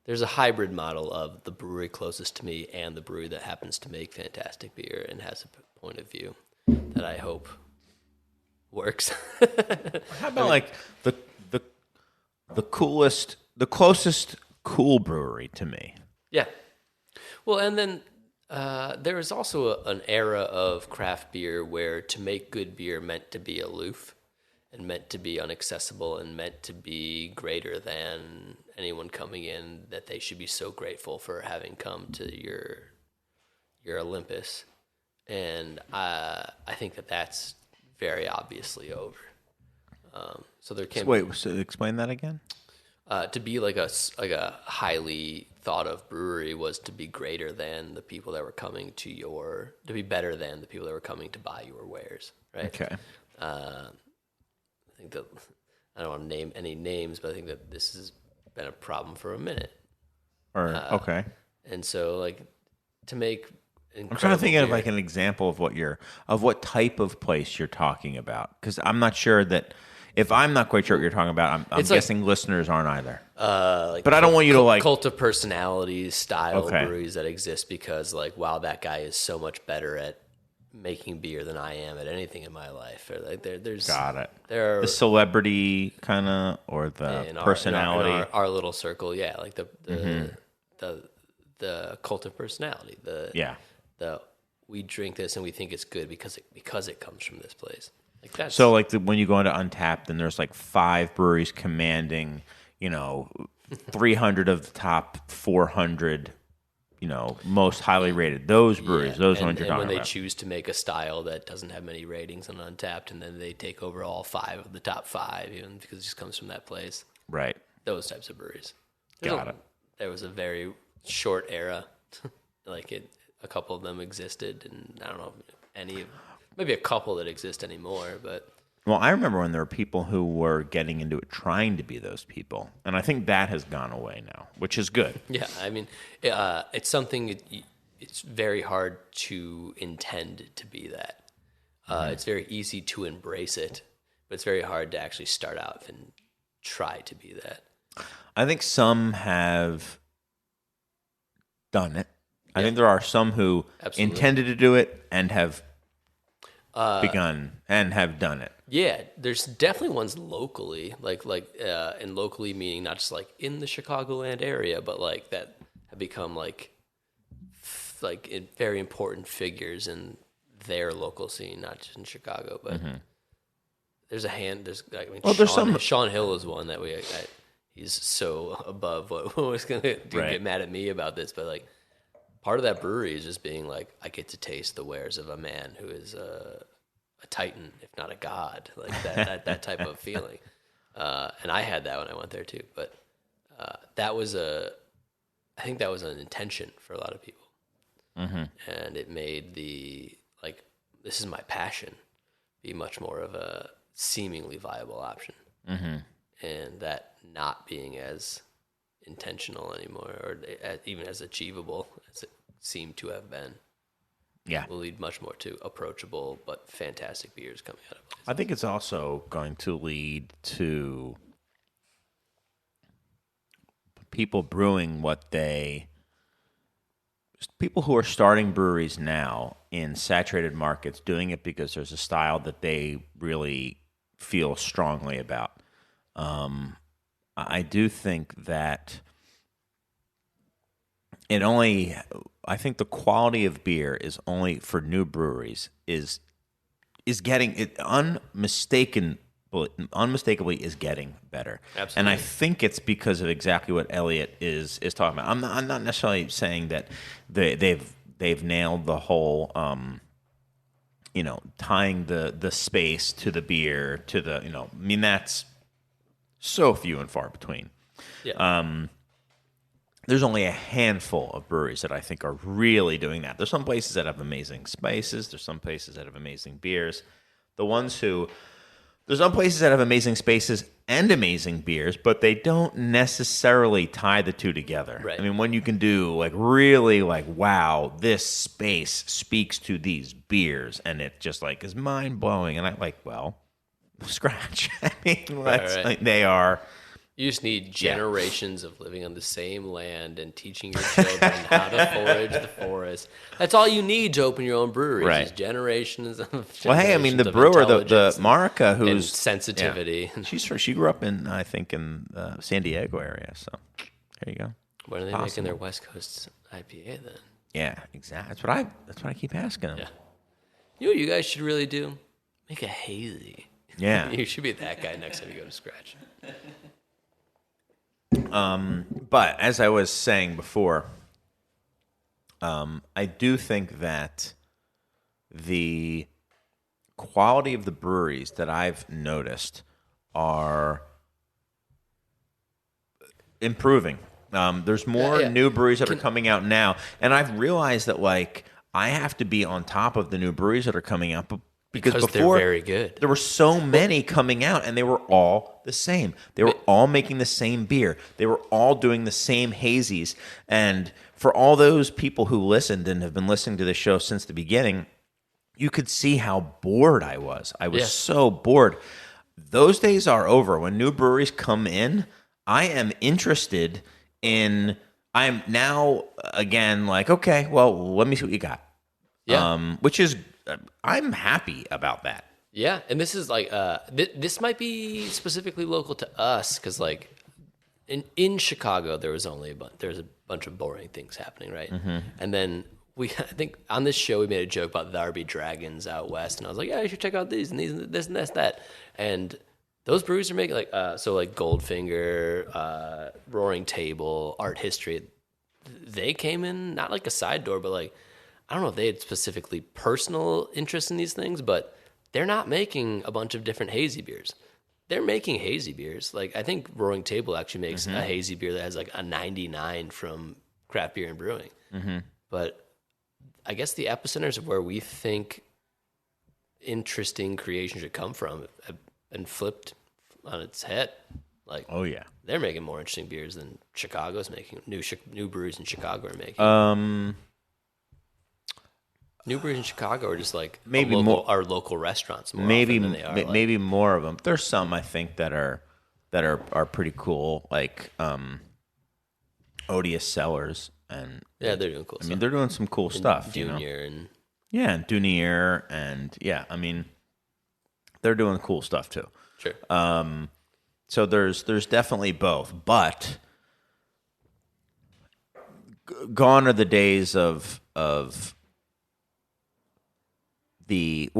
there's a hybrid model of the brewery closest to me and the brewery that happens to make fantastic beer and has a point of view that I hope works. How about the closest cool brewery to me? Yeah. Well, and then there is also an era of craft beer where to make good beer meant to be aloof and meant to be inaccessible and meant to be greater than anyone coming in, that they should be so grateful for having come to your Olympus. And I think that's very obviously over. So there can so explain that again. To be like a highly thought of brewery was to be greater than the people that were coming to be better than the people that were coming to buy your wares, right? Okay. I think that, I don't want to name any names, but I think that this has been a problem for a minute. Okay. And so, like, to make I'm trying to think beer, of like an example of what type of place you're talking about, because I'm not sure that. If I'm not quite sure what you're talking about, I'm guessing listeners aren't either. But I don't want you to cult of personalities style breweries that exist because, like, wow, that guy is so much better at making beer than I am at anything in my life. Or like there's got it. There are the celebrity kind of or the personality. In our little circle, yeah, like the cult of personality. The we drink this and we think it's good because it comes from this place. Like that's, so like when you go into Untapped, then there's like 5 breweries commanding, 300 of the top 400, most highly rated. Those breweries, those ones you're and talking when they about. choose to make a style that doesn't have many ratings on Untapped, and then they take over all 5 of the top 5, even because it just comes from that place. Right. Those types of breweries. Got it. There was a very short era, a couple of them existed, and I don't know maybe a couple that exist anymore, but. Well, I remember when there were people who were getting into it trying to be those people, and I think that has gone away now, which is good. Yeah, I mean, it's something. It's very hard to intend to be that. It's very easy to embrace it, but it's very hard to actually start out and try to be that. I think some have done it. I think there are some who intended to do it and have begun and have done it. Yeah, there's definitely ones locally, and locally meaning not just like in the Chicagoland area, but like that have become like very important figures in their local scene, not just in Chicago. But there's Sean Hill is one that he's so above what was going to get mad at me about this, but like part of that brewery is just being like, I get to taste the wares of a man who is a titan, if not a god, like that type of feeling. And I had that when I went there too. But I think that was an intention for a lot of people, and it made this is my passion be much more of a seemingly viable option, and that not being as intentional anymore, or even as achievable as it seemed to have been. Yeah, will lead much more to approachable but fantastic beers coming out of places. I think it's also going to lead to people brewing people who are starting breweries now in saturated markets doing it because there's a style that they really feel strongly about. I do think that I think the quality of beer is only for new breweries is getting it unmistakably is getting better. Absolutely. And I think it's because of exactly what Elliot is talking about. I'm not necessarily saying that they've nailed the whole tying the space to the beer to the I mean that's so few and far between. Yeah. There's only a handful of breweries that I think are really doing that. There's some places that have amazing spices. There's some places that have amazing beers. There's some places that have amazing spaces and amazing beers, but they don't necessarily tie the two together. Right. I mean, when you can do wow, this space speaks to these beers, and it just is mind blowing. And scratch. I mean, they are. You just need generations of living on the same land and teaching your children how to forage the forest. That's all you need to open your own brewery. Right. Is generations of Well, hey, I mean, the brewer, the Marika, who's and sensitivity. Yeah. She grew up in San Diego area. So there you go. When are they making their West Coast IPA then? Yeah, exactly. That's what I keep asking them. Yeah. You know what you guys should really do? Make a hazy. Yeah. You should be that guy next time you go to Scratch. But as I was saying before, I do think that the quality of the breweries that I've noticed are improving. There's more new breweries that are coming out now, and I've realized that I have to be on top of the new breweries that are coming out. Because before, they're very good. There were so many coming out, and they were all the same. They were all making the same beer. They were all doing the same hazies. And for all those people who listened and have been listening to the show since the beginning, you could see how bored I was. I was so bored. Those days are over. When new breweries come in, I am interested in. I'm now again okay. Well, let me see what you got. Yeah. Which is. I'm happy about that. Yeah, and this is this might be specifically local to us because in Chicago there was only a bunch of boring things happening, right? Mm-hmm. And then I think on this show we made a joke about there be dragons out west, and I was like, yeah, you should check out these and these and this and that, and those breweries are making Goldfinger, Roaring Table, Art History. they came in not like a side door, but like, I don't know if they had specifically personal interest in these things, but they're not making a bunch of different hazy beers. They're making hazy beers. Like, I think Roaring Table actually makes a hazy beer that has like a 99 from Craft Beer and Brewing. But I guess the epicenters of where we think interesting creation should come from have been flipped on its head. Like, Oh yeah. they're making more interesting beers than Chicago's making. New breweries in Chicago are making. New breweries in Chicago are just like Maybe our local restaurants more maybe often than they are. Like, maybe more of them. There's some I think that are pretty cool, like Odious Cellars, and yeah, they're doing cool I stuff. mean they're doing some cool stuff. Junior and Yeah, and Dunier, and yeah, I mean they're doing cool stuff too. sure. So there's definitely both, but gone are the days of the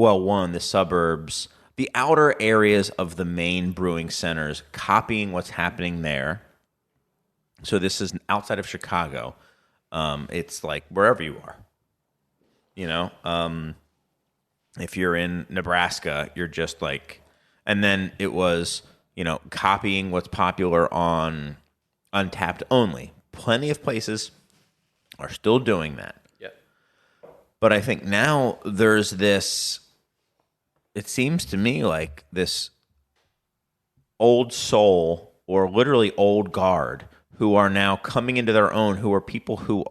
suburbs, the outer areas of the main brewing centers, copying what's happening there. So this is outside of Chicago. It's like wherever you are, if you're in Nebraska, you're just like, and then it was, copying what's popular on Untapped only. Plenty of places are still doing that. But I think now there's this, it seems to me like this old soul or literally old guard who are now coming into their own, who are people who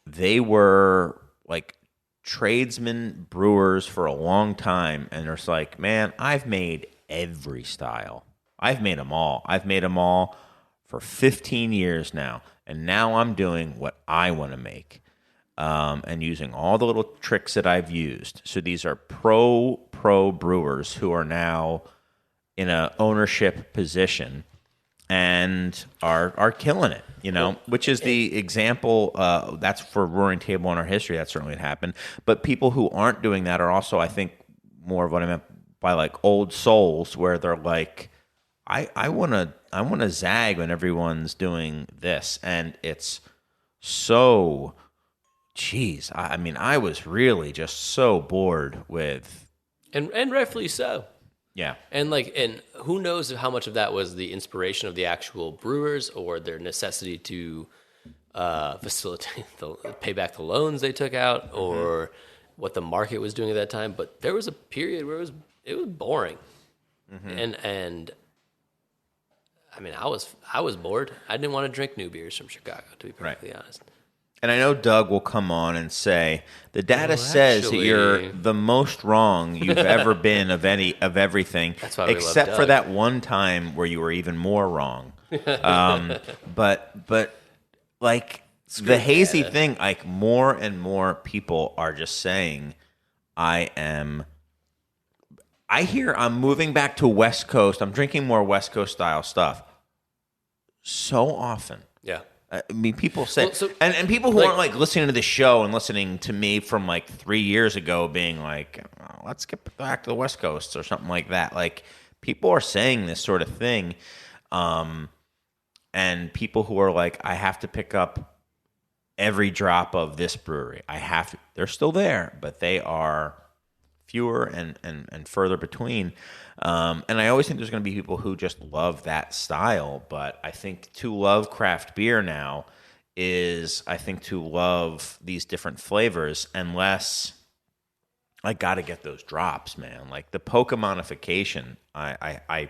they were like tradesmen brewers for a long time. And they're just like, man, I've made every style. I've made them all. I've made them all for 15 years now. And now I'm doing what I want to make. And using all the little tricks that I've used. So these are pro brewers who are now in a ownership position and are killing it, which is the example. That's for Roaring Table in our history. That certainly happened. But people who aren't doing that are also, I think, more of what I meant by like old souls, where they're like, I want to zag when everyone's doing this, and it's so. Jeez, I mean, I was really just so bored with, and rightfully so. Yeah, and who knows how much of that was the inspiration of the actual brewers or their necessity to facilitate pay back the loans they took out, or what the market was doing at that time. But there was a period where it was boring, and I mean, I was bored. I didn't want to drink new beers from Chicago, to be perfectly honest. And I know Doug will come on and say the data says that you're the most wrong you've ever been of everything, That's why we except love for Doug. that one time where you were even more wrong. But like the hazy thing, like more and more people are just saying, I'm moving back to West Coast. I'm drinking more West Coast style stuff so often. Yeah. I mean, people say, and people who aren't like listening to the show and listening to me from like 3 years ago being like, oh, let's get back to the West Coast or something like that. Like, people are saying this sort of thing. And people who are like, I have to pick up every drop of this brewery. They're still there, but they are fewer and further between. And I always think there's going to be people who just love that style. But I think to love craft beer now is, I think, to love these different flavors, unless I got to get those drops, man. Like the Pokemonification, I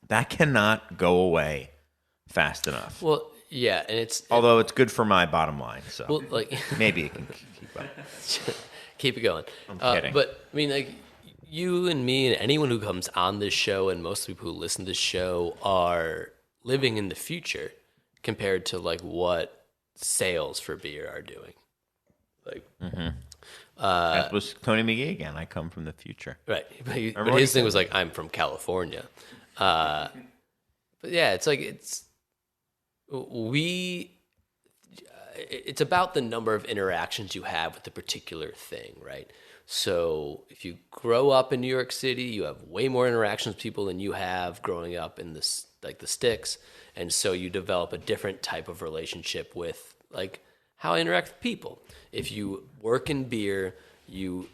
that cannot go away fast enough. Well, yeah, and although it's good for my bottom line, so maybe it can keep up. Keep it going. I'm kidding. But I mean, like, you and me and anyone who comes on this show, and most people who listen to this show, are living in the future compared to like what sales for beer are doing. Like, that was Tony McGee again. I come from the future. Right, but his thing was like, I'm from California. But yeah, it's like it's about the number of interactions you have with a particular thing, right? So if you grow up in New York City, you have way more interactions with people than you have growing up in this like the sticks, and so you develop a different type of relationship with like how I interact with people. If you work in beer, you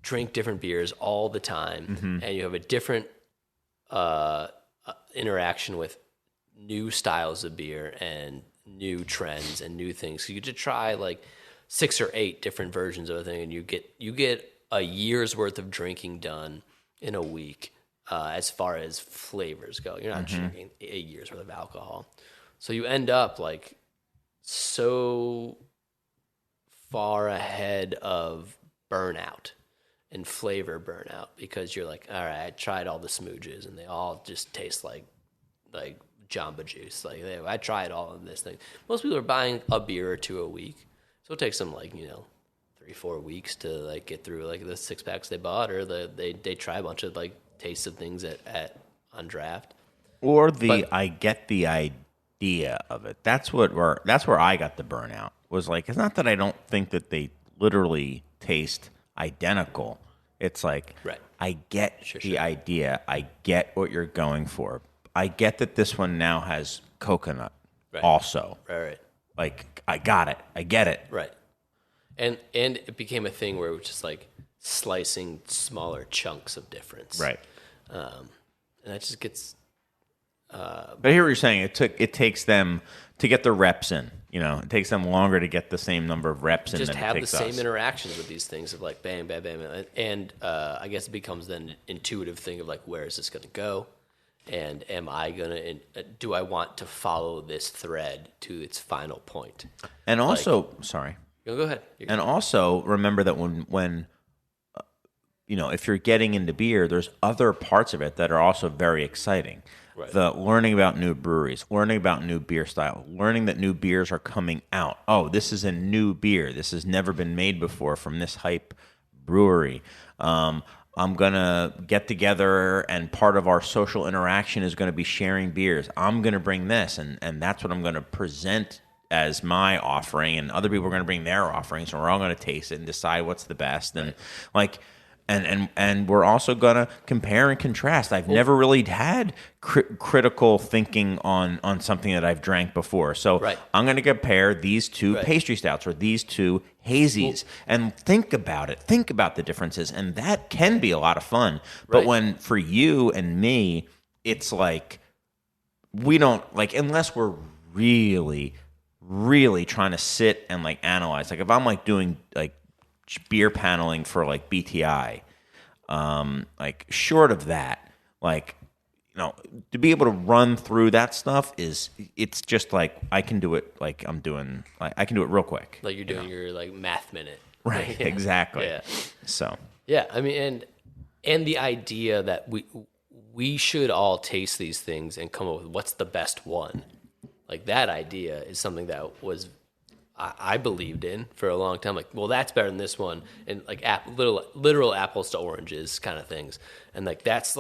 drink different beers all the time, and you have a different interaction with new styles of beer and new trends and new things. So you get to try like 6 or 8 different versions of a thing, and you get a year's worth of drinking done in a week. As far as flavors go, you're not drinking a year's worth of alcohol, so you end up like so far ahead of burnout and flavor burnout because you're like, all right, I tried all the smooches and they all just taste like Jamba Juice. Like I tried all of this thing. Most people are buying a beer or 2 a week, so it takes them like 3-4 weeks to like get through like the 6 packs they bought, or they try a bunch of like tastes of things at on draft. Or I get the idea of it. That's where I got the burnout. Was like, it's not that I don't think that they literally taste identical. It's like, right. I get the idea. I get what you're going for. I get that this one now has coconut also. Right. Like, I got it. I get it. Right. And it became a thing where it was just like slicing smaller chunks of difference. Right. And that just gets... but I hear what you're saying. It takes them to get the reps in. It takes them longer to get the same number of reps in just than have it the takes same us. interactions with these things of like bam, bam, bam. And I guess it becomes then an intuitive thing of like, where is this going to go? And do I want to follow this thread to its final point? And also, sorry. Go ahead. And also remember that when if you're getting into beer, there's other parts of it that are also very exciting. Right. The learning about new breweries, learning about new beer style, learning that new beers are coming out. Oh, this is a new beer. This has never been made before from this hype brewery. I'm going to get together, and part of our social interaction is going to be sharing beers. I'm going to bring this, and that's what I'm going to present as my offering, and other people are going to bring their offerings, and we're all going to taste it and decide what's the best. And And we're also going to compare and contrast. I've never really had critical thinking on something that I've drank before. So I'm going to compare these 2 pastry stouts or these 2 hazies and think about it. Think about the differences. And that can be a lot of fun. But when for you and me, it's like we don't, like, unless we're really, really trying to sit and like analyze. Like if I'm like doing like beer paneling for like BTI, like short of that, like, to be able to run through that stuff it's just like I can do it like I can do it real quick. Like you're doing your like math minute. Right, exactly. Yeah. So. Yeah, I mean, and the idea that we should all taste these things and come up with what's the best one. Like that idea is something that was I believed in for a long time. Like, well, that's better than this one, and like literal apples to oranges kind of things. And like that's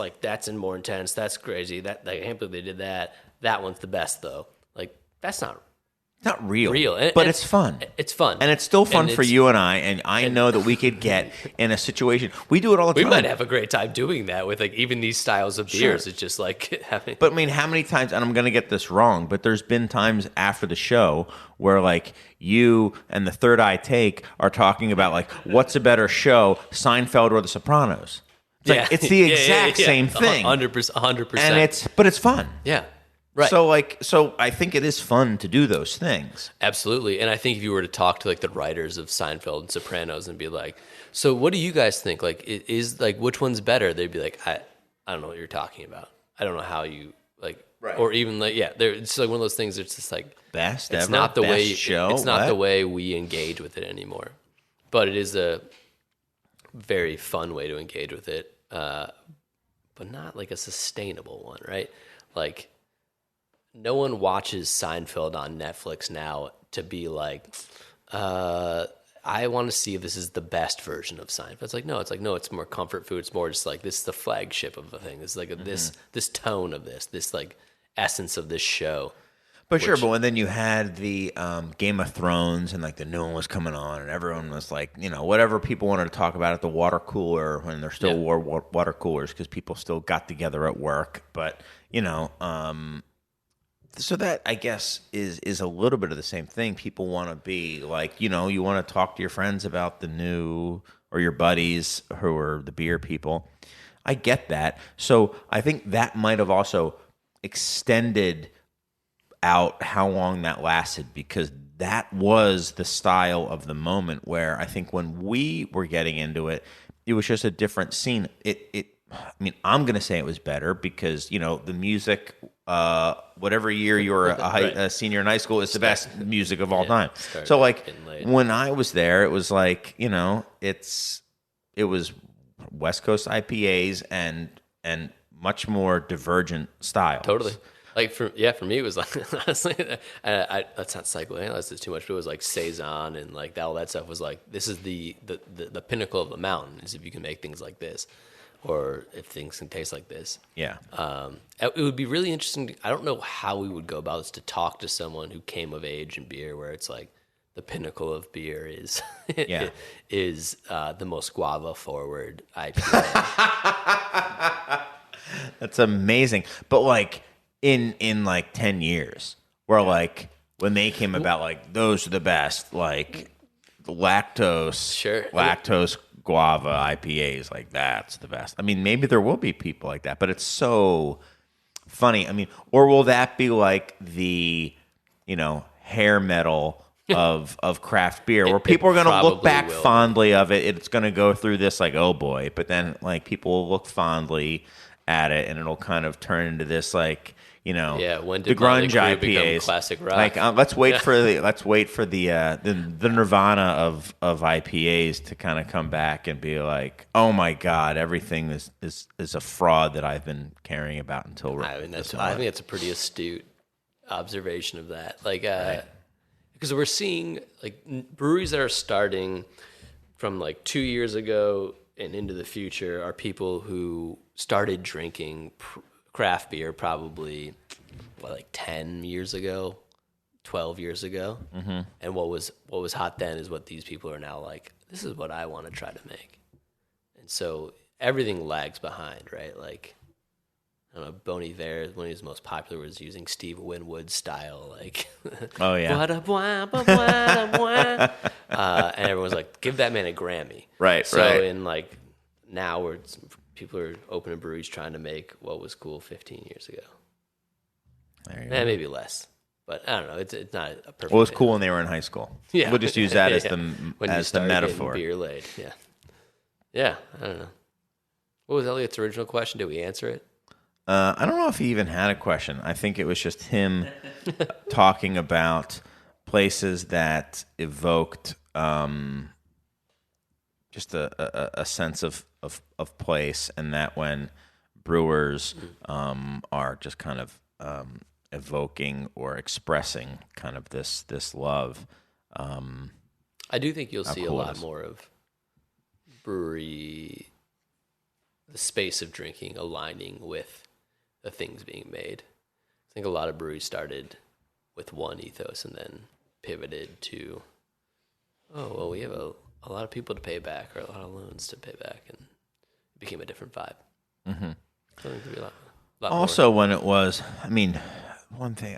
more intense. That's crazy. That I can't believe they did that. That one's the best though. Like that's not real. And, but it's fun. It's fun. And it's still fun for you and I know that we could get in a situation. We do it all the time. We might have a great time doing that with like even these styles of beers. Sure. It's just like having... But I mean, how many times, and I'm going to get this wrong, but there's been times after the show where like you and the Third Eye Take are talking about like, what's a better show, Seinfeld or The Sopranos? It's like, it's the exact same thing. 100%. And it's fun. Yeah. Right. So I think it is fun to do those things. Absolutely. And I think if you were to talk to like the writers of Seinfeld and Sopranos and be like, so what do you guys think? Like, is like, which one's better? They'd be like, I don't know what you're talking about. I don't know how you like, or even like, it's like one of those things. It's just like best it's ever, not the best way show. It's not the way we engage with it anymore, but it is a very fun way to engage with it. But not like a sustainable one, right? Like, no one watches Seinfeld on Netflix now to be like, I want to see if this is the best version of Seinfeld. It's no, it's more comfort food. It's more just like, this is the flagship of the thing. It's like this tone of this like essence of this show. But sure, but when then you had the Game of Thrones and like the new one was coming on, and everyone was like, whatever people wanted to talk about at the water cooler when there still were water coolers because people still got together at work. But so that I guess is a little bit of the same thing. People want to be like, you want to talk to your friends about the new or your buddies who are the beer people. I get that. So I think that might have also extended out how long that lasted because that was the style of the moment where I think when we were getting into it, it was just a different scene. I'm going to say it was better because, the music, whatever year you were a senior in high school, is the best music of all time. So, like, when I was there, it was like, it was West Coast IPAs and much more divergent styles. Totally. Like for me, it was like honestly, let's not psychoanalyze this too much, but it was like saison and like all that stuff was like this is the pinnacle of the mountain is if you can make things like this, or if things can taste like this. Yeah. It would be really interesting. I don't know how we would go about this to talk to someone who came of age in beer, where it's like the pinnacle of beer is is the most guava forward IPA. That's amazing, but like. In like 10 years, where like when they came about, like those are the best, like lactose guava IPAs, like that's the best. I mean, maybe there will be people like that, but it's so funny. I mean, or will that be like the hair metal of craft beer, where people are going to look back fondly of it? It's going to go through this like, oh boy, but then like people will look fondly at it, and it'll kind of turn into this like. When did the grunge IPAs classic rock? Like let's wait for the Nirvana of IPAs to kind of come back and be like, oh my god, everything is a fraud that I've been caring about until I think it's a pretty astute observation of that. Like because we're seeing like breweries that are starting from like 2 years ago and into the future are people who started drinking craft beer probably like 10 years ago, 12 years ago. Mm-hmm. And what was hot then is what these people are now like, this is what I want to try to make. And so everything lags behind, right? Like, I don't know, Bon Iver, one of his most popular was using Steve Winwood style, like, oh yeah, and everyone's like, give that man a Grammy. Right, so right. in like, now we're people are opening breweries trying to make what was cool 15 years ago. There you go. Maybe less, but I don't know. It's not a perfect. Well, it was cool when they were in high school. Yeah, we'll just use that as the metaphor. Beer laid. Yeah. I don't know. What was Elliot's original question? Did we answer it? I don't know if he even had a question. I think it was just him talking about places that evoked just a sense of place, and that when brewers are just kind of evoking or expressing kind of this love. I do think you'll see a lot more of brewery, the space of drinking aligning with the things being made. I think a lot of breweries started with one ethos and then pivoted to, we have a lot of people to pay back or a lot of loans to pay back, and it became a different vibe. Mm-hmm. So I think there'd be a lot also more. When it was, I mean, one thing,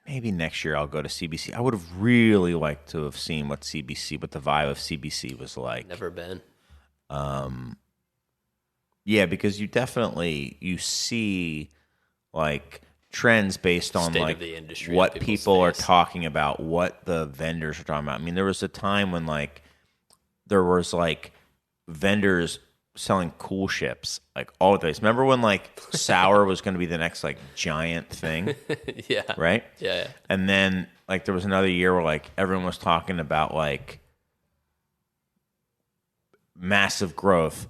maybe next year I'll go to CBC. I would have really liked to have seen what the vibe of CBC was like. Never been. Yeah, because you see like trends based on State like of the industry, what people are talking about, what the vendors are talking about. I mean, there was a time when like there was like vendors selling cool ships like all the days. Remember when like sour was going to be the next like giant thing? Yeah. Right? Yeah. And then like there was another year where like everyone was talking about like massive growth,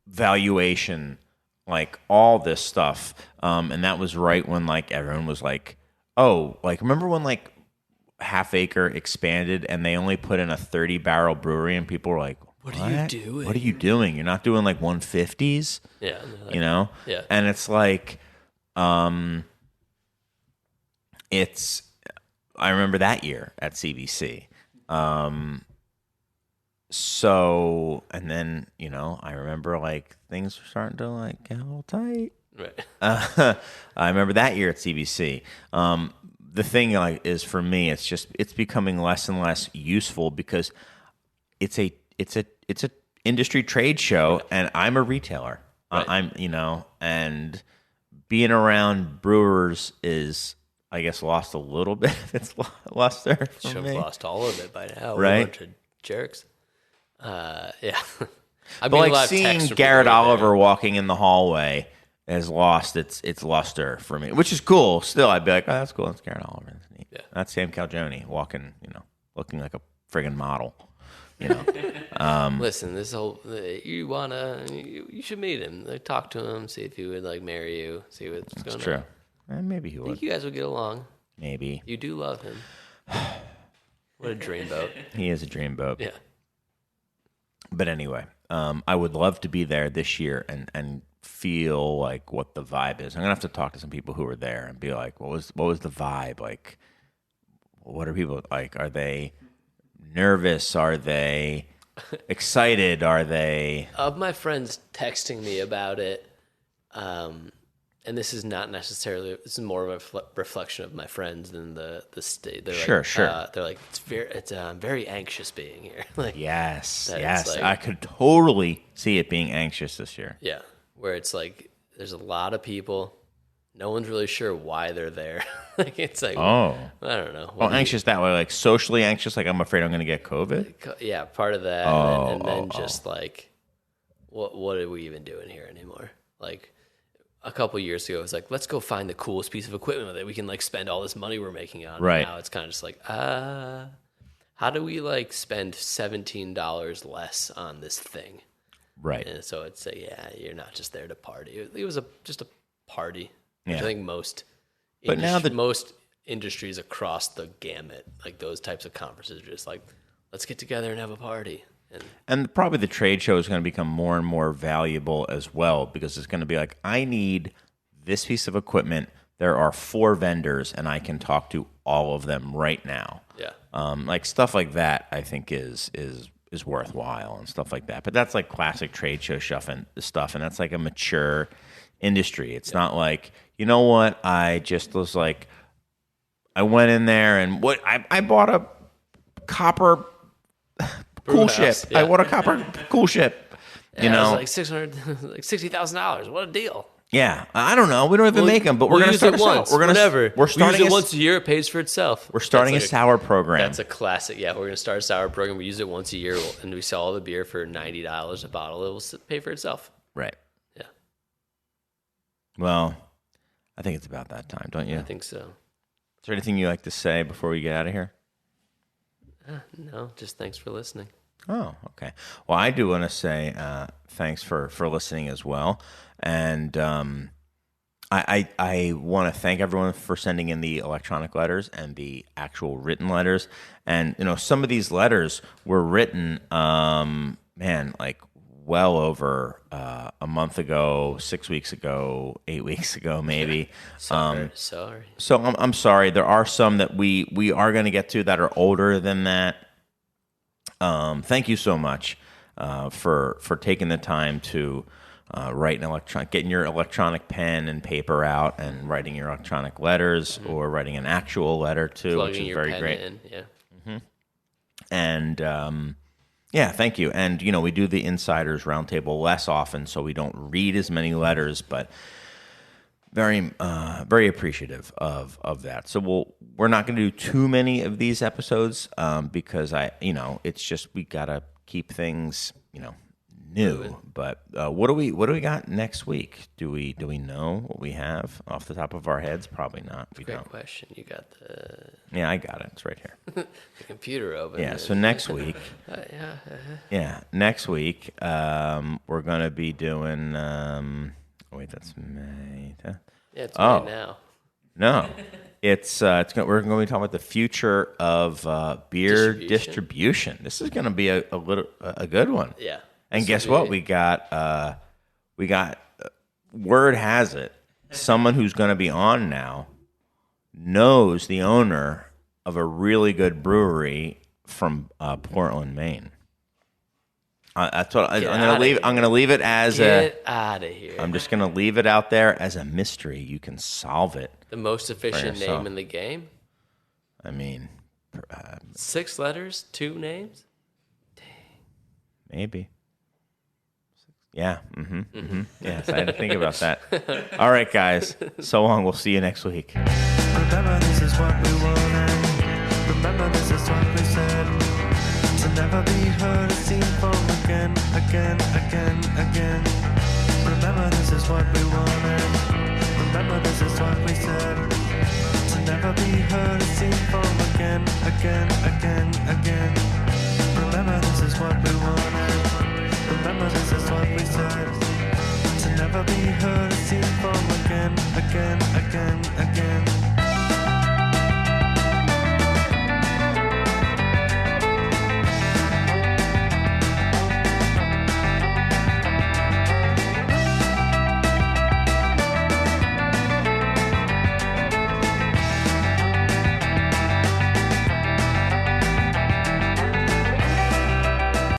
valuation, like all this stuff. And that was right when like everyone was like, oh, like remember when like Half Acre expanded and they only put in a 30-barrel brewery and people were like, What are you doing? What are you doing? You're not doing like 150s? Yeah. You know? Yeah. And it's like, I remember that year at CBC. So, and then, I remember like things were starting to like get a little tight. Right. I remember that year at CBC. The thing like is for me, it's becoming less and less useful because it's a industry trade show, and I'm a retailer. Right. And being around brewers is, I guess, lost a little bit of its luster for Should have me. lost all of it by now. Right. We're a bunch of jerks. Yeah. But like seeing Garrett Oliver walking in the hallway has lost its luster for me, which is cool. Still, I'd be like, oh, that's cool. That's Garrett Oliver. That's neat. Yeah. That's Sam Calgione walking, looking like a friggin' model. Listen, this whole you should meet him. Like, talk to him, see if he would like marry you. See what's going That's true. on. And maybe he I would. think you guys would get along. Maybe. You do love him. What a dreamboat. He is a dreamboat. Yeah. But anyway, I would love to be there this year and feel like what the vibe is. I'm gonna have to talk to some people who were there and be like, what was the vibe like? What are people like? Are they nervous? Are they excited? Are they? Of my friends texting me about it, and this is not necessarily. This is more of a reflection of my friends than the state. They're Sure, like, sure. They're like it's very anxious being here. Like Yes, that yes. it's like- I could totally see it being anxious this year. yeah, where it's like there's a lot of people. No one's really sure why they're there. Like it's like Oh. I don't know. Oh, What do you- anxious that way, like socially anxious, like I'm afraid I'm going to get COVID. Yeah, part of that, and then just like, what are we even doing here anymore? Like, a couple years ago, it was like, let's go find the coolest piece of equipment that we can like spend all this money we're making on. Right. And now it's kind of just like, how do we like spend $17 less on this thing? Right. And so it's like, yeah, you're not just there to party. It was just a party. Which Yeah. I think most, But now most industries across the gamut, like those types of conferences, are just like, let's get together and have a party. And probably the trade show is going to become more and more valuable as well, because it's going to be like, I need this piece of equipment. There are 4 vendors, and I can talk to all of them right now. Yeah. Like stuff like that, I think is worthwhile and stuff like that. But that's like classic trade show stuff, and that's like a mature industry. It's not like, you know what? I just was like, I went in there and I bought a copper cool ship. Yeah. I bought a copper cool ship. It was like $600, like $60,000. What a deal! Yeah, I don't know. We don't even make them, but we're we'll going to use start it once. We're going Whenever. We're starting we use it once a year. It pays for itself. We're starting That's a sour program. That's a classic. Yeah, we're gonna start a sour program. We use it once a year, and we sell all the beer for $90 a bottle. It will pay for itself. Right. Yeah, Well, I think it's about that time, don't you? I think so. Is there anything you'd like to say before we get out of here? No, just thanks for listening. Oh, okay. Well, I do want to say thanks for listening as well. And I want to thank everyone for sending in the electronic letters and the actual written letters. And, some of these letters were written, like well over a month ago, 6 weeks ago, 8 weeks ago, maybe. Sorry. So I'm sorry. There are some that we are going to get to that are older than that. Thank you so much for taking the time to write getting your electronic pen and paper out and writing your electronic letters, or writing an actual letter too, Plugging which is your very pen great. in, yeah. And yeah, thank you. And we do the Insiders Roundtable less often, so we don't read as many letters, but very very appreciative of that. So we're not going to do too many of these episodes because it's just we gotta keep things new. But what do we got next week? Do we know what we have off the top of our heads? Probably not. We Great don't. question. You got the Yeah, I got it. It's right here. computer open. Yeah. So next week. Yeah, next week we're gonna be doing. Wait, that's May. Yeah, it's Oh. right now. No, we're going to be talking about the future of beer distribution. This is going to be a good one. Yeah. And This guess will what? be- We got word has it, someone who's going to be on now knows the owner of a really good brewery from Portland, Maine. That's what I'm going to leave. I'm going to leave it as Get out of here. I'm just going to leave it out there as a mystery. You can solve it. The most efficient name in the game. I mean, 6 letters, 2 names. maybe. Yeah. Yes, I had to think about that. All right, guys. So long. We'll see you next week. Remember this is what we wanted. Remember this is what we said. To never be heard or seen from again. Remember this is what we wanted. Remember this is what we said. To never be heard or seen from again.